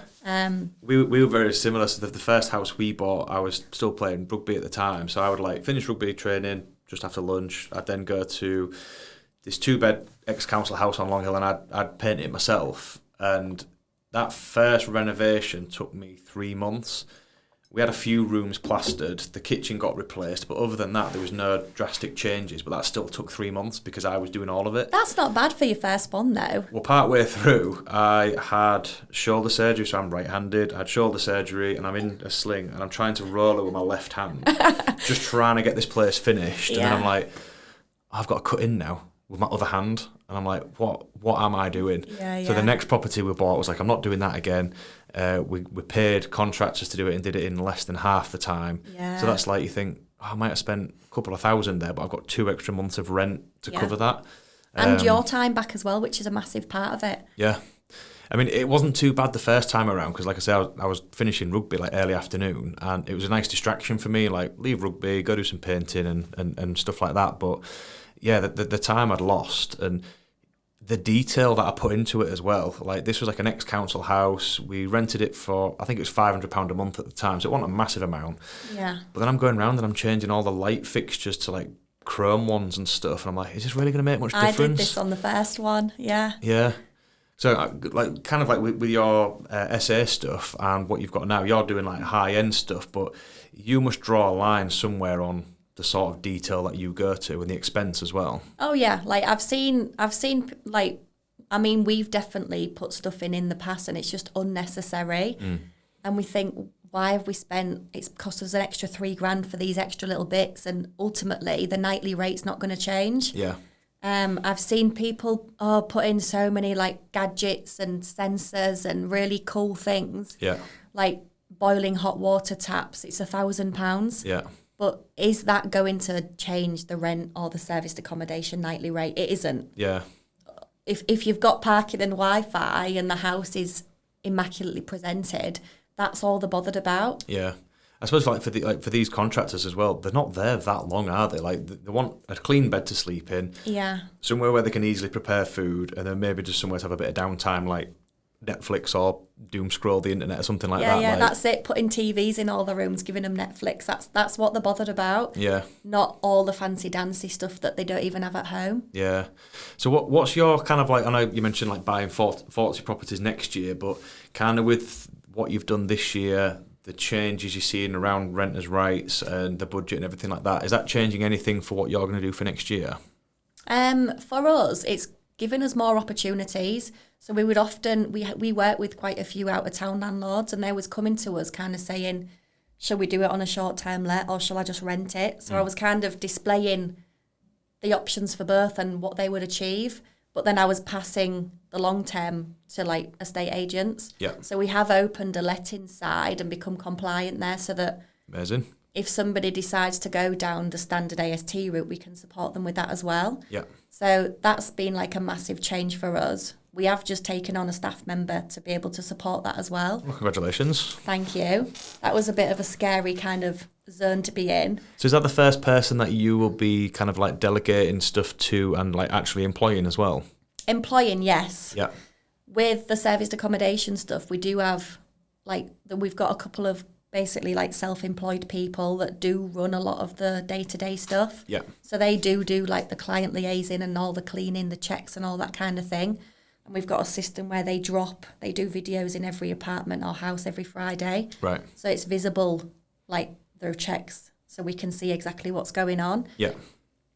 We were very similar. So the first house we bought, I was still playing rugby at the time. So I would like finish rugby training just after lunch. I'd then go to this 2-bed ex-council house on Long Hill, and I'd paint it myself. And that first renovation took me 3 months. We had a few rooms plastered, the kitchen got replaced, but other than that, there was no drastic changes. But that still took 3 months because I was doing all of it. That's not bad for your first one, though. Well, partway through, I had shoulder surgery, so I'm right-handed. I had shoulder surgery, and I'm in a sling, and I'm trying to roll it with my left hand, just trying to get this place finished. Yeah. And then I'm like, I've got to cut in now with my other hand. And I'm like, what am I doing? Yeah. So the next property we bought was like, I'm not doing that again. We paid contractors to do it and did it in less than half the time. Yeah. So that's like, you think, I might have spent a couple of thousand there, but I've got 2 extra months of rent to cover that. And your time back as well, which is a massive part of it. Yeah. I mean, it wasn't too bad the first time around because, like I said, I was finishing rugby like early afternoon, and it was a nice distraction for me. Like, leave rugby, go do some painting and stuff like that. But yeah, the time I'd lost and the detail that I put into it as well. Like, this was like an ex-council house. We rented it for, I think it was £500 a month at the time, so it wasn't a massive amount. Yeah. But then I'm going around and I'm changing all the light fixtures to like chrome ones and stuff, and I'm like, is this really going to make much difference? I did this on the first one, yeah. Yeah. So, like, kind of like with your SA stuff and what you've got now, you're doing like high-end stuff, but you must draw a line somewhere on the sort of detail that you go to and the expense as well. Oh yeah, like I've seen like, I mean, we've definitely put stuff in the past and it's just unnecessary, and we think, why have we spent? It's cost us an extra £3,000 for these extra little bits, and ultimately the nightly rate's not going to change. Yeah. I've seen people put in so many like gadgets and sensors and really cool things. Yeah. Like boiling hot water taps. It's £1,000. Yeah. But is that going to change the rent or the serviced accommodation nightly rate? It isn't. Yeah. If you've got parking and Wi-Fi and the house is immaculately presented, that's all they're bothered about. Yeah. I suppose for these contractors as well, they're not there that long, are they? Like, they want a clean bed to sleep in. Yeah. Somewhere where they can easily prepare food, and then maybe just somewhere to have a bit of downtime, like Netflix or doom scroll the internet or something like that. Yeah, like, that's it. Putting TVs in all the rooms, giving them Netflix. That's what they're bothered about. Yeah. Not all the fancy dancy stuff that they don't even have at home. Yeah. So what's your kind of like, I know you mentioned like buying 40 properties next year, but kind of with what you've done this year, the changes you're seeing around renters' rights and the budget and everything like that, is that changing anything for what you're going to do for next year? For us, it's given us more opportunities. So we would often, we work with quite a few out-of-town landlords, and they was coming to us kind of saying, shall we do it on a short-term let or shall I just rent it? So I was kind of displaying the options for both and what they would achieve. But then I was passing the long term to like estate agents. Yeah. So we have opened a letting side and become compliant there, so that Amazing. if somebody decides to go down the standard AST route, we can support them with that as well. Yeah. So that's been like a massive change for us. We have just taken on a staff member to be able to support that as well. Well, congratulations. Thank you. That was a bit of a scary kind of zone to be in. So is that the first person that you will be kind of like delegating stuff to and like actually employing as well? Employing, yes. Yeah. With the serviced accommodation stuff, we do have we've got a couple of basically like self-employed people that do run a lot of the day-to-day stuff. Yeah. So they do like the client liaising and all the cleaning, the checks and all that kind of thing. And we've got a system where they do videos in every apartment or house every Friday. Right. So it's visible, like their checks, so we can see exactly what's going on. Yeah.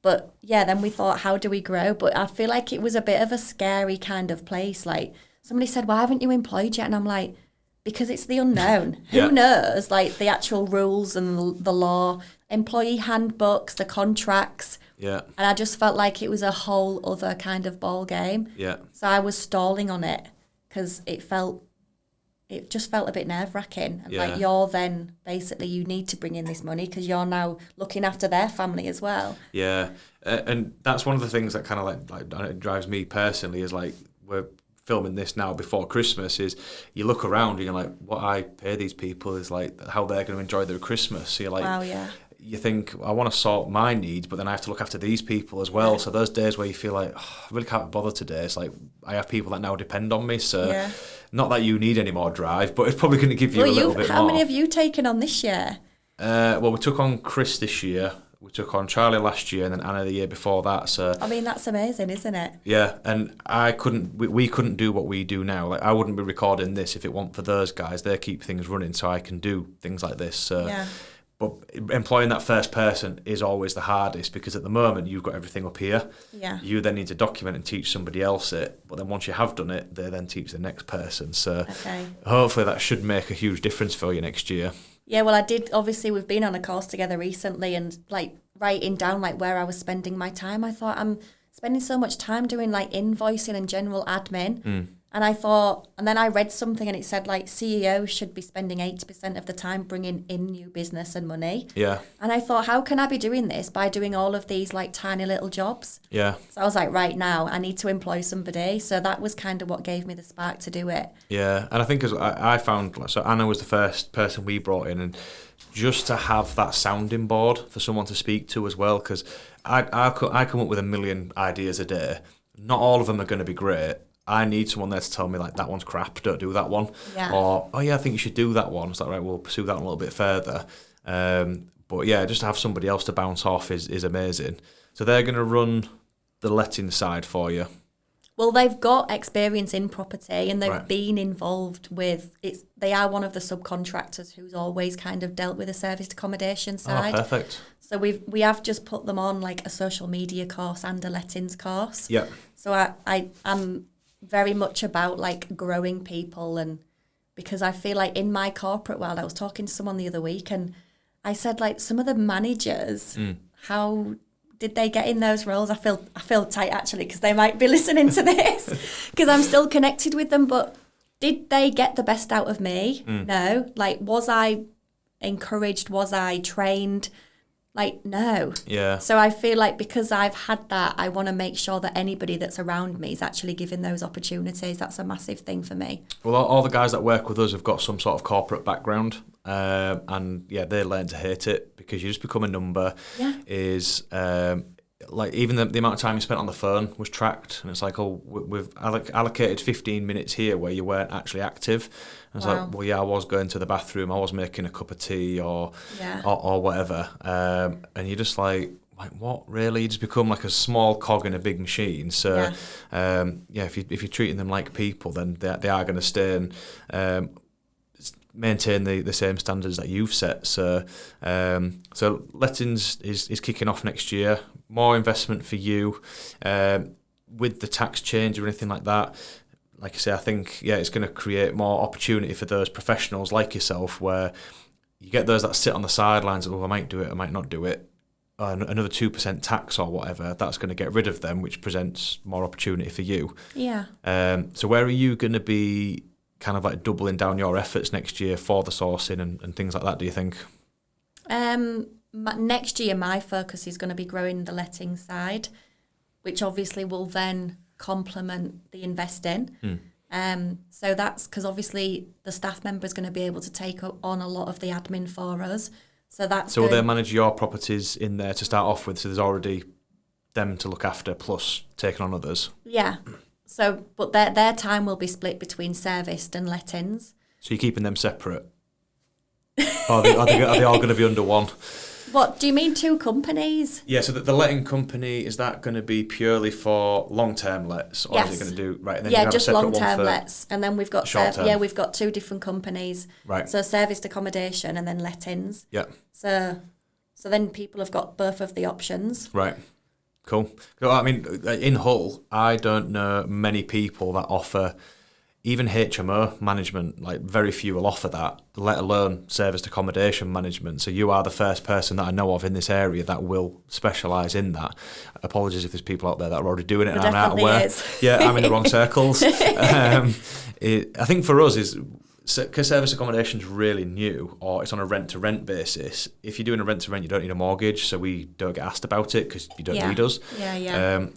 But yeah, then we thought, how do we grow? But I feel like it was a bit of a scary kind of place. Like somebody said, why haven't you employed yet? And I'm like, because it's the unknown. Yeah. Who knows? Like the actual rules and the law, employee handbooks, the contracts. Yeah. And I just felt like it was a whole other kind of ball game. Yeah. So I was stalling on it because it just felt a bit nerve-wracking. And Yeah. like you're then basically, you need to bring in this money because you're now looking after their family as well. Yeah. And that's one of the things that kind of like drives me personally is like, we're filming this now before Christmas, is you look around and you're like, what I pay these people is like how they're going to enjoy their Christmas. So you're like, Wow, yeah. You think, I want to sort my needs, but then I have to look after these people as well. Yeah. So those days where you feel like, oh, I really can't bother today, it's like I have people that now depend on me. So yeah. Not that you need any more drive, but it's probably going to give you a little bit more. How many have you taken on this year? Well, we took on Chris this year. We took on Charlie last year and then Anna the year before that. So I mean, that's amazing, isn't it? Yeah, and we couldn't do what we do now. Like I wouldn't be recording this if it weren't for those guys. They keep things running, so I can do things like this. So. Yeah. But employing that first person is always the hardest because at the moment you've got everything up here. Yeah. You then need to document and teach somebody else it. But then once you have done it, they then teach the next person. So Hopefully that should make a huge difference for you next year. Yeah, well, I did. Obviously, we've been on a course together recently and like writing down like where I was spending my time. I thought I'm spending so much time doing like invoicing and general admin. And I thought, and then I read something and it said like CEOs should be spending 80% of the time bringing in new business and money. Yeah. And I thought, how can I be doing this by doing all of these like tiny little jobs? Yeah. So I was like, right now, I need to employ somebody. So that was kind of what gave me the spark to do it. Yeah. And I think as I found, so Anna was the first person we brought in, and just to have that sounding board for someone to speak to as well, because I come up with a million ideas a day. Not all of them are going to be great. I need someone there to tell me, like, that one's crap, don't do that one. Yeah. Or, oh, yeah, I think you should do that one. It's like, right, we'll pursue that one a little bit further. But, yeah, just to have somebody else to bounce off is amazing. So they're going to run the letting side for you. Well, they've got experience in property and they've Right. been involved with it. They are one of the subcontractors who's always kind of dealt with the serviced accommodation side. Oh, perfect. So we have just put them on like a social media course and a lettings course. Yeah. So I'm very much about like growing people, and because I feel like in my corporate world, I was talking to someone the other week and I said like some of the managers, how did they get in those roles? I feel tight actually because they might be listening to this because I'm still connected with them, but did they get the best out of me? No. Like, was I encouraged? Was I trained? Like, no. Yeah. So I feel like because I've had that, I want to make sure that anybody that's around me is actually given those opportunities. That's a massive thing for me. Well, all the guys that work with us have got some sort of corporate background, and yeah, they learn to hate it because you just become a number. Yeah. Like even the amount of time you spent on the phone was tracked, and it's like, oh, we've allocated 15 minutes here where you weren't actually active. And it's like, well, yeah, I was going to the bathroom, I was making a cup of tea or whatever, and you're just like what, really? You just become like a small cog in a big machine. So if you're treating them like people, then they are going to stay and maintain the same standards that you've set. So lettings is kicking off next year. More investment for you with the tax change or anything like that. Like I say, I think it's going to create more opportunity for those professionals like yourself, where you get those that sit on the sidelines of, I might do it, I might not do it. Another 2% tax or whatever, that's going to get rid of them, which presents more opportunity for you. Yeah. So where are you going to be kind of like doubling down your efforts next year for the sourcing and things like that, do you think? Next year, my focus is going to be growing the letting side, which obviously will then complement the investing. So that's because obviously the staff member is going to be able to take on a lot of the admin for us. So will they manage your properties in there to start off with? So there's already them to look after plus taking on others. Yeah. So, but their time will be split between serviced and lettings. So you're keeping them separate? Are they all going to be under one? What, do you mean two companies? Yeah, so the letting company, is that going to be purely for long-term lets? Or is it going to do, right, and then you have just long-term lets. And then we've got, we've got two different companies. Right. So serviced accommodation and then lettings. Yeah. So then people have got both of the options. Right. Cool. I mean, in Hull, I don't know many people that offer even HMO management. Like, very few will offer that, let alone serviced accommodation management. So you are the first person that I know of in this area that will specialise in that. Apologies if there's people out there that are already doing it and I'm out of where. Yeah, I'm in the wrong circles. I think for us is, because service accommodation is really new, or it's on a rent-to-rent basis. If you're doing a rent-to-rent, you don't need a mortgage, so we don't get asked about it because you don't need us.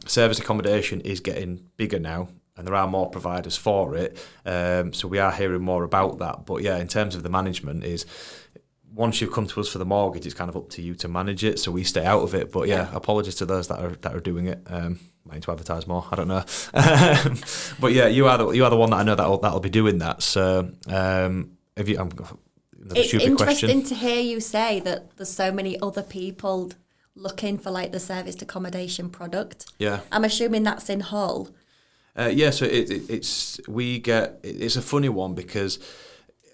Service accommodation is getting bigger now, and there are more providers for it. So we are hearing more about that. But yeah, in terms of the management, is once you've come to us for the mortgage, it's kind of up to you to manage it. So we stay out of it. But yeah, apologies to those that are doing it. Might need to advertise more. I don't know. But yeah, you are the one that I know that'll be doing that. So have you? It's interesting to hear you say that there's so many other people looking for like the serviced accommodation product. Yeah, I'm assuming that's in Hull. So it's a funny one because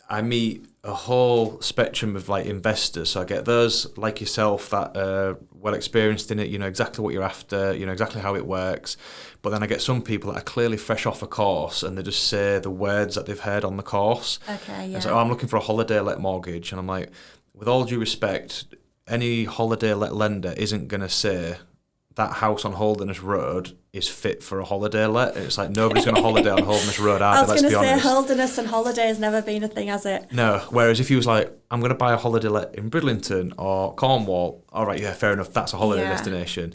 I meet a whole spectrum of like investors. So I get those like yourself that are well experienced in it, you know exactly what you're after, you know exactly how it works. But then I get some people that are clearly fresh off a course and they just say the words that they've heard on the course. Okay, yeah. And so I'm looking for a holiday let mortgage, and I'm like, with all due respect, any holiday let lender isn't going to say that house on Holderness Road is fit for a holiday let. It's like nobody's going to holiday on Holderness Road, are they? I was going to say honest. Holderness and holiday has never been a thing, has it? No. Whereas if you was like, I'm going to buy a holiday let in Bridlington or Cornwall, all right, yeah, fair enough, that's a holiday destination.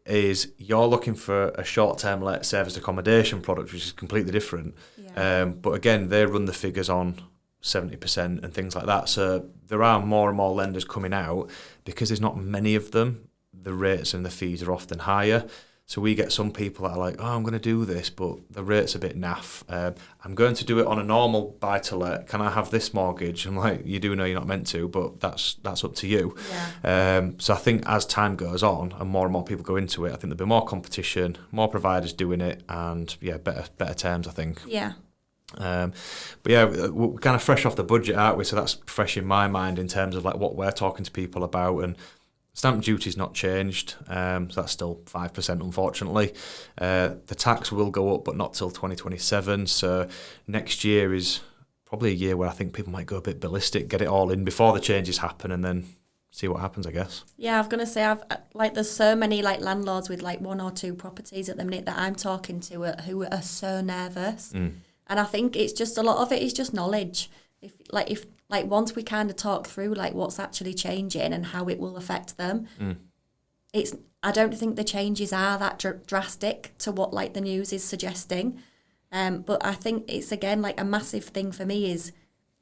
Is you're looking for a short-term let serviced accommodation product, which is completely different. Yeah. But again, they run the figures on 70% and things like that. So there are more and more lenders coming out because there's not many of them. The rates and the fees are often higher. So we get some people that are like, oh, I'm going to do this, but the rate's a bit naff. I'm going to do it on a normal buy-to-let. Can I have this mortgage? I'm like, you do know you're not meant to, but that's up to you. Yeah. So I think as time goes on and more people go into it, I think there'll be more competition, more providers doing it, and yeah, better terms, I think. Yeah. But yeah, we're kind of fresh off the budget, aren't we? So that's fresh in my mind in terms of like what we're talking to people about. And stamp duty's not changed, so that's still 5%, unfortunately. The tax will go up, but not till 2027. So next year is probably a year where I think people might go a bit ballistic, get it all in before the changes happen, and then see what happens, I guess. Yeah, I was going to say, there's so many like landlords with like 1 or 2 properties at the minute that I'm talking to who are so nervous, and I think it's just a lot of it is just knowledge. If once we kind of talk through like what's actually changing and how it will affect them, I don't think the changes are that drastic to what like the news is suggesting. But I think it's again like a massive thing for me is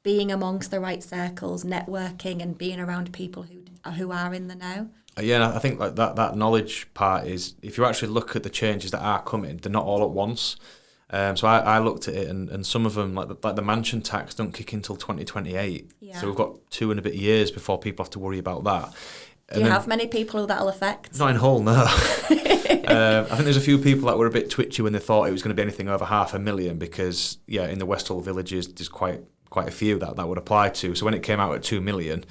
being amongst the right circles, networking, and being around people who are in the know. Yeah, I think like that knowledge part is, if you actually look at the changes that are coming, they're not all at once. So I looked at it, and some of them, like the mansion tax, don't kick in till 2028. Yeah. So we've got 2 and a bit years before people have to worry about that. Do you have many people that'll affect? Not in Hull, no. I think there's a few people that were a bit twitchy when they thought it was going to be anything over 500,000 because, yeah, in the West Hull villages, there's quite a few that would apply to. So when it came out at 2 million,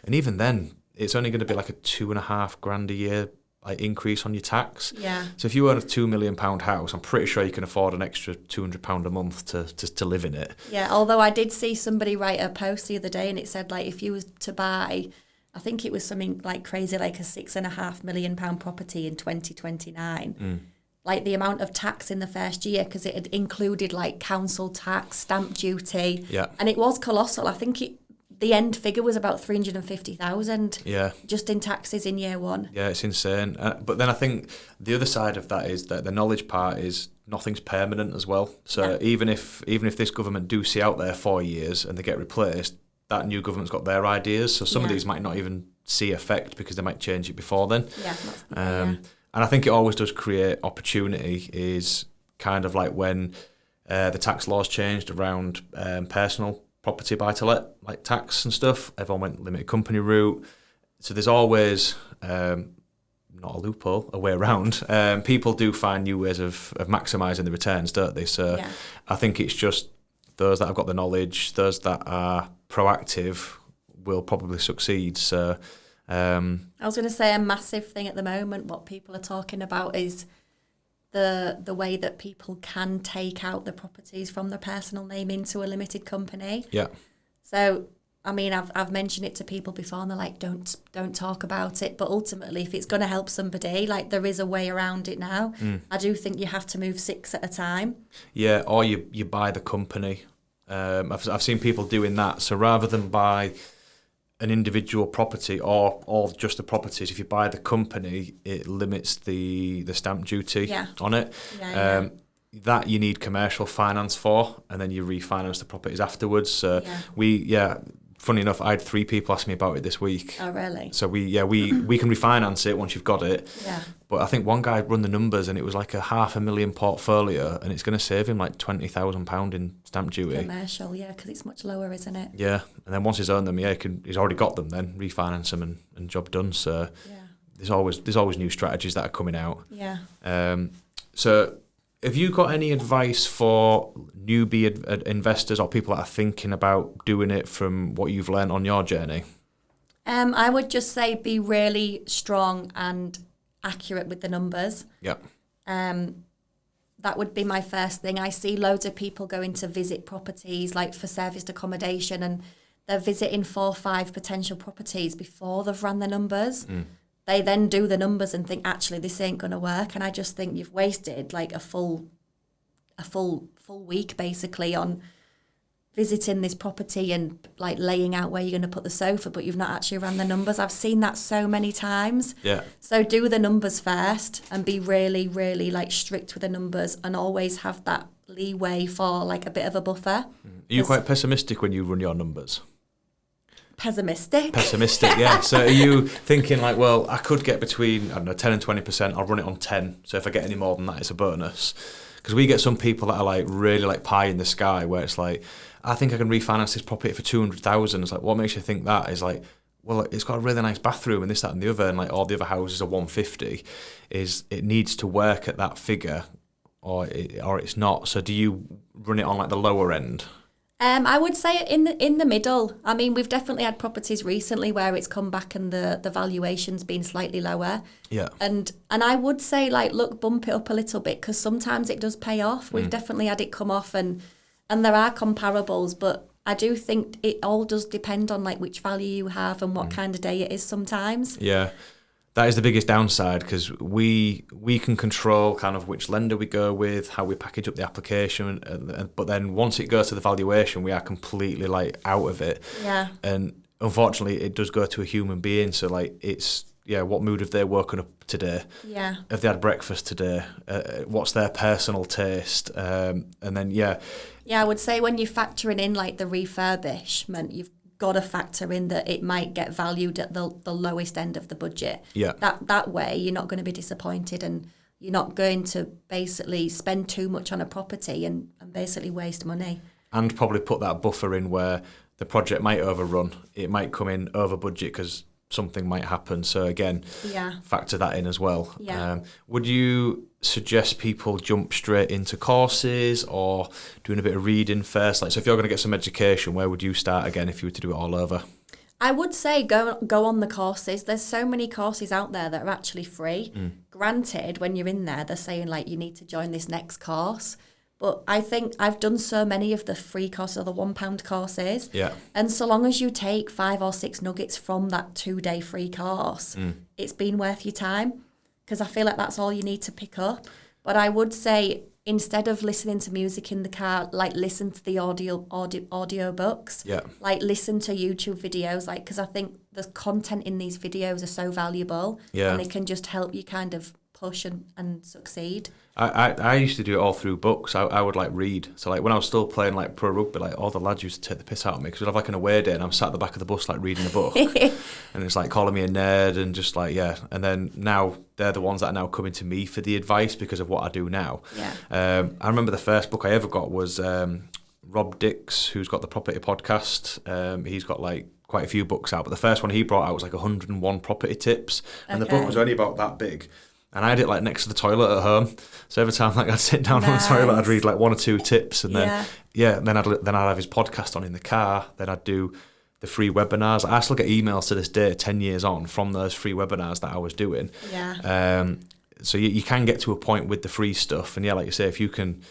and even then, it's only going to be like a $2,500 a year like increase on your tax. Yeah. So if you own a £2 million house, I'm pretty sure you can afford an extra £200 a month to live in it. Yeah, although I did see somebody write a post the other day and it said like if you was to buy, I think it was something like crazy like a £6.5 million property in 2029. Like the amount of tax in the first year, because it had included like council tax, stamp duty, and it was colossal. I think the end figure was about 350,000. Yeah. Just in taxes in year 1. Yeah, it's insane. But then I think the other side of that is that the knowledge part is nothing's permanent as well. So even if this government do see out there 4 years and they get replaced, that new government's got their ideas. So some of these might not even see effect because they might change it before then. Yeah. And I think it always does create opportunity. Is kind of like when the tax laws changed around personal property buy-to-let, like tax and stuff. Everyone went limited company route. So there's always, not a loophole, a way around. People do find new ways of maximising the returns, don't they? So I think it's just those that have got the knowledge, those that are proactive will probably succeed. So I was going to say a massive thing at the moment, what people are talking about is the way that people can take out the properties from their personal name into a limited company. Yeah. So, I mean, I've mentioned it to people before and they're like, don't talk about it. But ultimately, if it's going to help somebody, like there is a way around it now. I do think you have to move 6 at a time. Yeah, or you buy the company. I've seen people doing that. So rather than buy an individual property or just the properties, if you buy the company, it limits the stamp duty on it. That you need commercial finance for, and then you refinance the properties afterwards. So funny enough, I had 3 people ask me about it this week. Oh, really? So we can refinance it once you've got it. Yeah. But I think one guy run the numbers and it was like a 500,000 portfolio, and it's going to save him like £20,000 in stamp duty. Commercial, because it's much lower, isn't it? Yeah, and then once he's owned them, he's already got them. Then refinance them and job done. So there's always new strategies that are coming out. Yeah. So have you got any advice for newbie investors or people that are thinking about doing it from what you've learned on your journey? I would just say be really strong and accurate with the numbers. Yeah. That would be my first thing. I see loads of people going to visit properties like for serviced accommodation, and they're visiting 4 or 5 potential properties before they've run the numbers. they then do the numbers and think, actually, this ain't going to work. And I just think you've wasted like a full week basically on visiting this property and like laying out where you're going to put the sofa, but you've not actually run the numbers. I've seen that so many times. Yeah. So do the numbers first and be really, really like strict with the numbers, and always have that leeway for like a bit of a buffer. Are you quite pessimistic when you run your numbers? Pessimistic, yeah. So are you thinking like, well, I could get between, I don't know, 10 and 20%, I'll run it on 10. So if I get any more than that, it's a bonus. Because we get some people that are like really like pie in the sky, where it's like, I think I can refinance this property for 200,000. It's like, what makes you think that? Is like, well, it's got a really nice bathroom and this, that and the other, and like all the other houses are 150. Is it needs to work at that figure, or it's not. So do you run it on like the lower end? I would say in the middle. I mean, we've definitely had properties recently where it's come back and the valuation's been slightly lower. Yeah. And I would say, like, look, bump it up a little bit, because sometimes it does pay off. We've definitely had it come off, and there are comparables, but I do think it all does depend on like which value you have and what kind of day it is sometimes. Yeah. That is the biggest downside, because we can control kind of which lender we go with, how we package up the application, but then once it goes to the valuation, we are completely like out of it. Yeah. And unfortunately, it does go to a human being. So like, it's, yeah, what mood have they woken up today? Yeah. Have they had breakfast today? What's their personal taste? And then, yeah. Yeah, I would say when you're factoring in like the refurbishment, you've got to factor in that it might get valued at the lowest end of the budget. Yeah. That way you're not going to be disappointed, and you're not going to basically spend too much on a property and basically waste money. And probably put that buffer in where the project might overrun. It might come in over budget because something might happen. So again, factor that in as well. Yeah. Would you suggest people jump straight into courses, or doing a bit of reading first? Like, so if you're going to get some education, where would you start again if you were to do it all over? I would say go on the courses. There's so many courses out there that are actually free. Granted, when you're in there, they're saying like you need to join this next course. But I think I've done so many of the free courses, or the £1 courses. Yeah. And so long as you take 5 or 6 nuggets from that 2-day free course, it's been worth your time. Because I feel like that's all you need to pick up. But I would say, instead of listening to music in the car, like listen to the audio books. Yeah. Like listen to YouTube videos, like, because I think the content in these videos are so valuable. Yeah. And they can just help you kind of push and succeed. I used to do it all through books. I would like read. So like when I was still playing like pro rugby, like all the lads used to take the piss out of me, because we'd have like an away day and I'm sat at the back of the bus like reading a book, and it's like calling me a nerd and just like, yeah. And then now they're the ones that are now coming to me for the advice because of what I do now. Yeah. I remember the first book I ever got was Rob Dix, who's got the Property Podcast. He's got like quite a few books out, but the first one he brought out was like 101 property tips, and the book was only about that big. And I had it like next to the toilet at home. So every time like I'd sit down on the toilet, I'd read like 1 or 2 tips, and then then I'd have his podcast on in the car. Then I'd do the free webinars. I still get emails to this day, 10 years on, from those free webinars that I was doing. Yeah. So you can get to a point with the free stuff, and yeah, like you say, if you can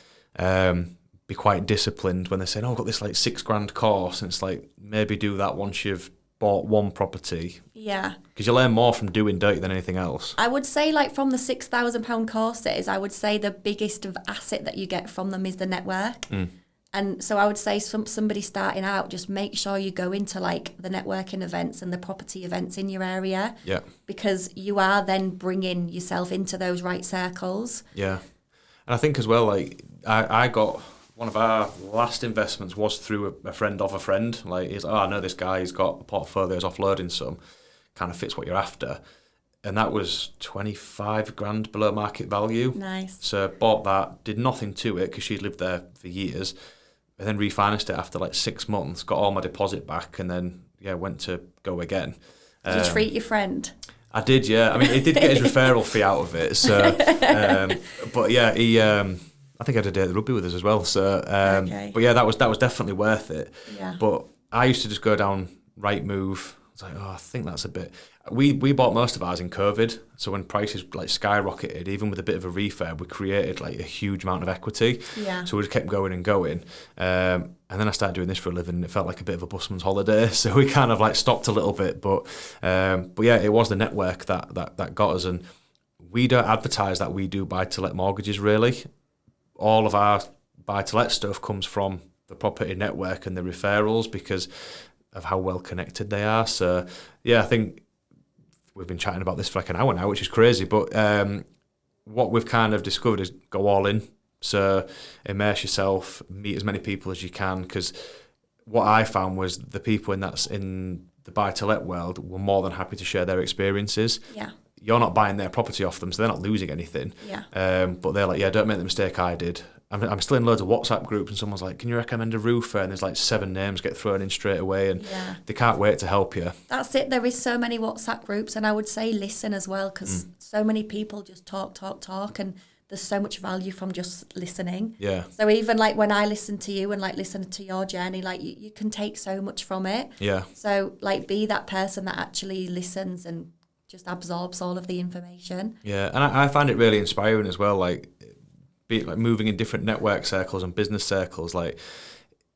be quite disciplined when they're saying, "Oh, I've got this like £6,000 course," and it's like, maybe do that once you've bought one property. Yeah. Because you learn more from doing dirty than anything else. I would say, like, from the £6,000 courses, I would say the biggest of asset that you get from them is the network. And so I would say somebody starting out, just make sure you go into like the networking events and the property events in your area. Yeah. Because you are then bringing yourself into those right circles. Yeah. And I think as well, like, I got... One of our last investments was through a friend of a friend. Like, he's like, I know this guy, he's got a portfolio, he's offloading some, kind of fits what you're after. And that was $25,000 below market value. Nice. So bought that, did nothing to it because she'd lived there for years, and then refinanced it after like 6 months, got all my deposit back, and then, went to go again. Did you treat your friend? I did, yeah. I mean, he did get his referral fee out of it. So, but yeah, he... I think I did a day at the rugby with us as well. So, but yeah, that was definitely worth it. Yeah. But I used to just go down Rightmove, was like, I think that's a bit. We bought most of ours in COVID, so when prices like skyrocketed, even with a bit of a refurb, we created like a huge amount of equity. Yeah. So we just kept going and going. And then I started doing this for a living, and it felt like a bit of a busman's holiday. So we kind of like stopped a little bit, but yeah, it was the network that got us. And we don't advertise that we do buy-to-let mortgages, really. All of our buy-to-let stuff comes from the property network and the referrals because of how well connected they are. So yeah, I think we've been chatting about this for like an hour now, which is crazy. But what we've kind of discovered is go all in. So immerse yourself, meet as many people as you can, because what I found was the people in the buy-to-let world were more than happy to share their experiences. Yeah. You're not buying their property off them, so they're not losing anything. Yeah. But they're like, yeah, don't make the mistake I did. I'm still in loads of WhatsApp groups, and someone's like, can you recommend a roofer? And there's like 7 names get thrown in straight away, and they can't wait to help you. That's it. There is so many WhatsApp groups, and I would say listen as well, because so many people just talk, and there's so much value from just listening. Yeah. So even like when I listen to you and like listen to your journey, like you can take so much from it. Yeah. So like be that person that actually listens and just absorbs all of the information. Yeah, and I find it really inspiring as well, like moving in different network circles and business circles. Like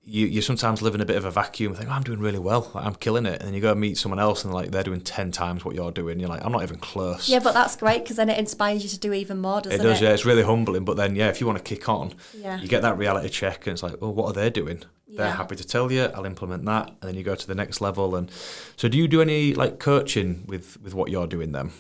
you sometimes live in a bit of a vacuum and think, I'm doing really well, like, I'm killing it, and then you go and meet someone else and like they're doing 10 times what you're doing. You're like, I'm not even close. Yeah, but that's great, because then it inspires you to do even more, doesn't it? It does, yeah. It's really humbling. But then, yeah, if you want to kick on, Yeah. you get that reality check, and it's like, oh, what are they doing? They're Yeah. happy to tell you. I'll implement that, and then you go to the next level. And so, do you do any like coaching with what you're doing then?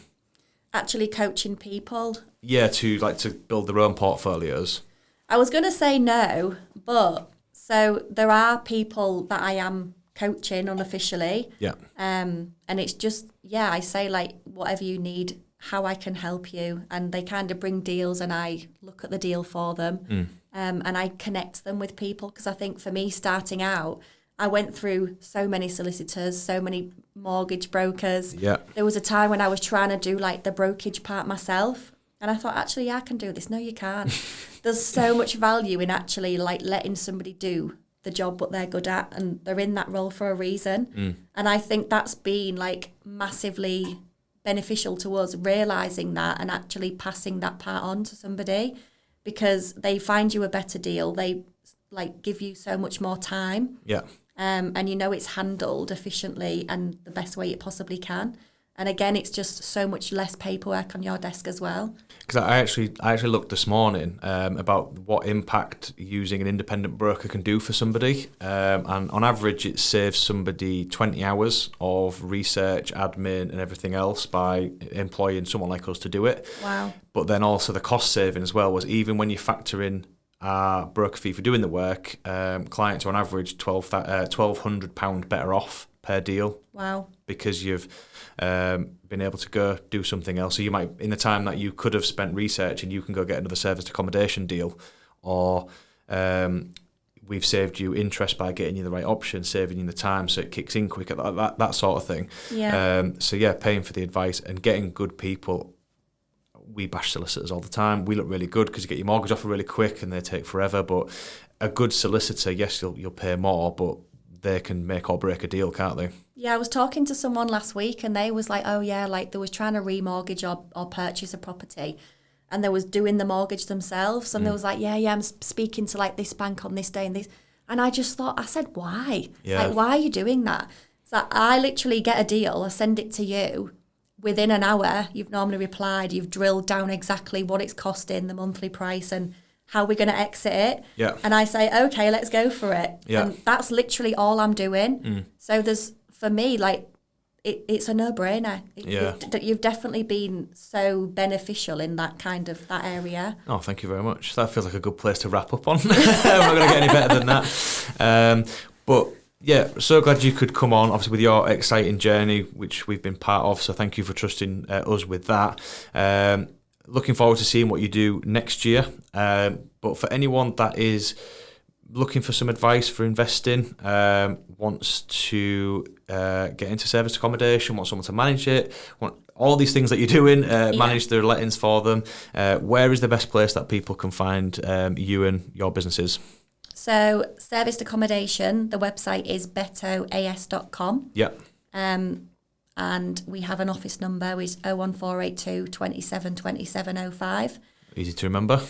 Actually coaching people. Yeah, to build their own portfolios. I was going to say no, but so there are people that I am coaching unofficially. Yeah. And it's just, I say like, whatever you need, how I can help you. And they kind of bring deals and I look at the deal for them. And I connect them with people, because I think for me starting out, I went through so many solicitors, so many mortgage brokers. Yeah. There was a time when I was trying to do like the brokerage part myself. And I thought, actually, I can do this. No, you can't. There's so much value in actually like letting somebody do the job what they're good at, and they're in that role for a reason. And I think that's been like massively beneficial to us, realising that and actually passing that part on to somebody, because they find you a better deal. They like give you so much more time. Yeah. And you know it's handled efficiently and the best way it possibly can. And again, it's just so much less paperwork on your desk as well. Because I actually looked this morning about what impact using an independent broker can do for somebody. And on average, it saves somebody 20 hours of research, admin and everything else by employing someone like us to do it. Wow. But then also the cost saving as well was, even when you factor in our broker fee for doing the work, clients are on average £1,200 better off per deal. Wow. Because you've been able to go do something else. So you might, in the time that you could have spent researching, you can go get another serviced accommodation deal, or we've saved you interest by getting you the right option, saving you the time so it kicks in quicker, that sort of thing. Yeah. So yeah, paying for the advice and getting good people. We bash solicitors all the time. We look really good because you get your mortgage offer really quick and they take forever. But a good solicitor, yes, you'll pay more, but they can make or break a deal, can't they? Yeah, I was talking to someone last week and they was like, oh yeah, like they was trying to remortgage or purchase a property, and they was doing the mortgage themselves, and they was like, yeah, I'm speaking to like this bank on this day and this. And I just thought, I said, why? Yeah. Like, why are you doing that? So I literally get a deal, I send it to you. Within an hour, you've normally replied, you've drilled down exactly what it's costing, the monthly price, and how we're going to exit it. Yeah. And I say, okay, let's go for it. Yeah. And that's literally all I'm doing. So there's, for me, like, it's a no-brainer. You've definitely been so beneficial in that area. Oh, thank you very much. That feels like a good place to wrap up on. I'm not going to get any better than that. But yeah, so glad you could come on, obviously, with your exciting journey, which we've been part of. So thank you for trusting us with that. Looking forward to seeing what you do next year. But for anyone that is looking for some advice for investing, wants to get into serviced accommodation, wants someone to manage it, want all these things that you're doing, manage their lettings for them, where is the best place that people can find you and your businesses? So serviced accommodation, the website is bettoas.com. Yeah. And we have an office number, which is 01482 27 27 05. Easy to remember.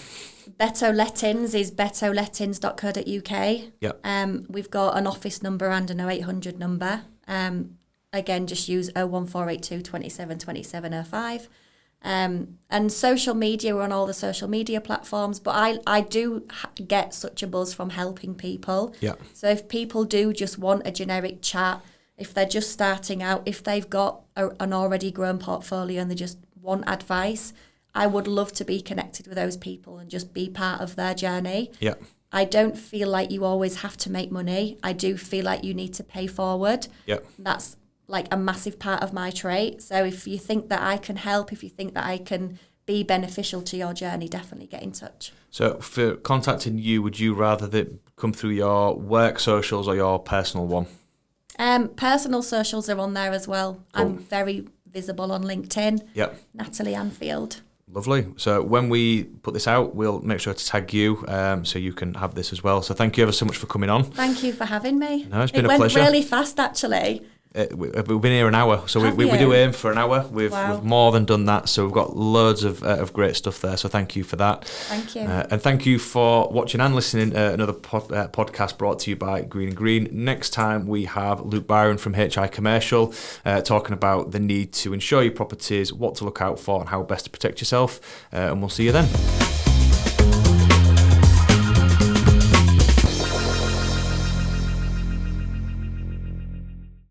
Betto Lettings is bettolettings.co.uk. Yep. We've got an office number and an 0800 number. Again, just use 01482 27 27 05. And social media, we're on all the social media platforms, but I do get such a buzz from helping people. Yeah. So if people do just want a generic chat, if they're just starting out, if they've got an already grown portfolio and they just want advice, I would love to be connected with those people and just be part of their journey. Yeah. I don't feel like you always have to make money. I do feel like you need to pay forward. Yeah. That's like a massive part of my trait. So if you think that I can help, if you think that I can be beneficial to your journey, definitely get in touch. So for contacting you, would you rather that come through your work socials or your personal one? Personal socials are on there as well. Cool. I'm very visible on LinkedIn. Yep. Natalie Anfield. Lovely. So when we put this out, we'll make sure to tag you so you can have this as well. So thank you ever so much for coming on. Thank you for having me. No, it's been a pleasure. pleasure. It went really fast, actually. We've been here an hour, so we do aim for an hour. We've more than done that, so we've got loads of great stuff there. So thank you for that. Thank you, and thank you for watching and listening. Another podcast brought to you by Green and Green. Next time we have Luke Byron from HI Commercial talking about the need to insure your properties, what to look out for, and how best to protect yourself. And we'll see you then.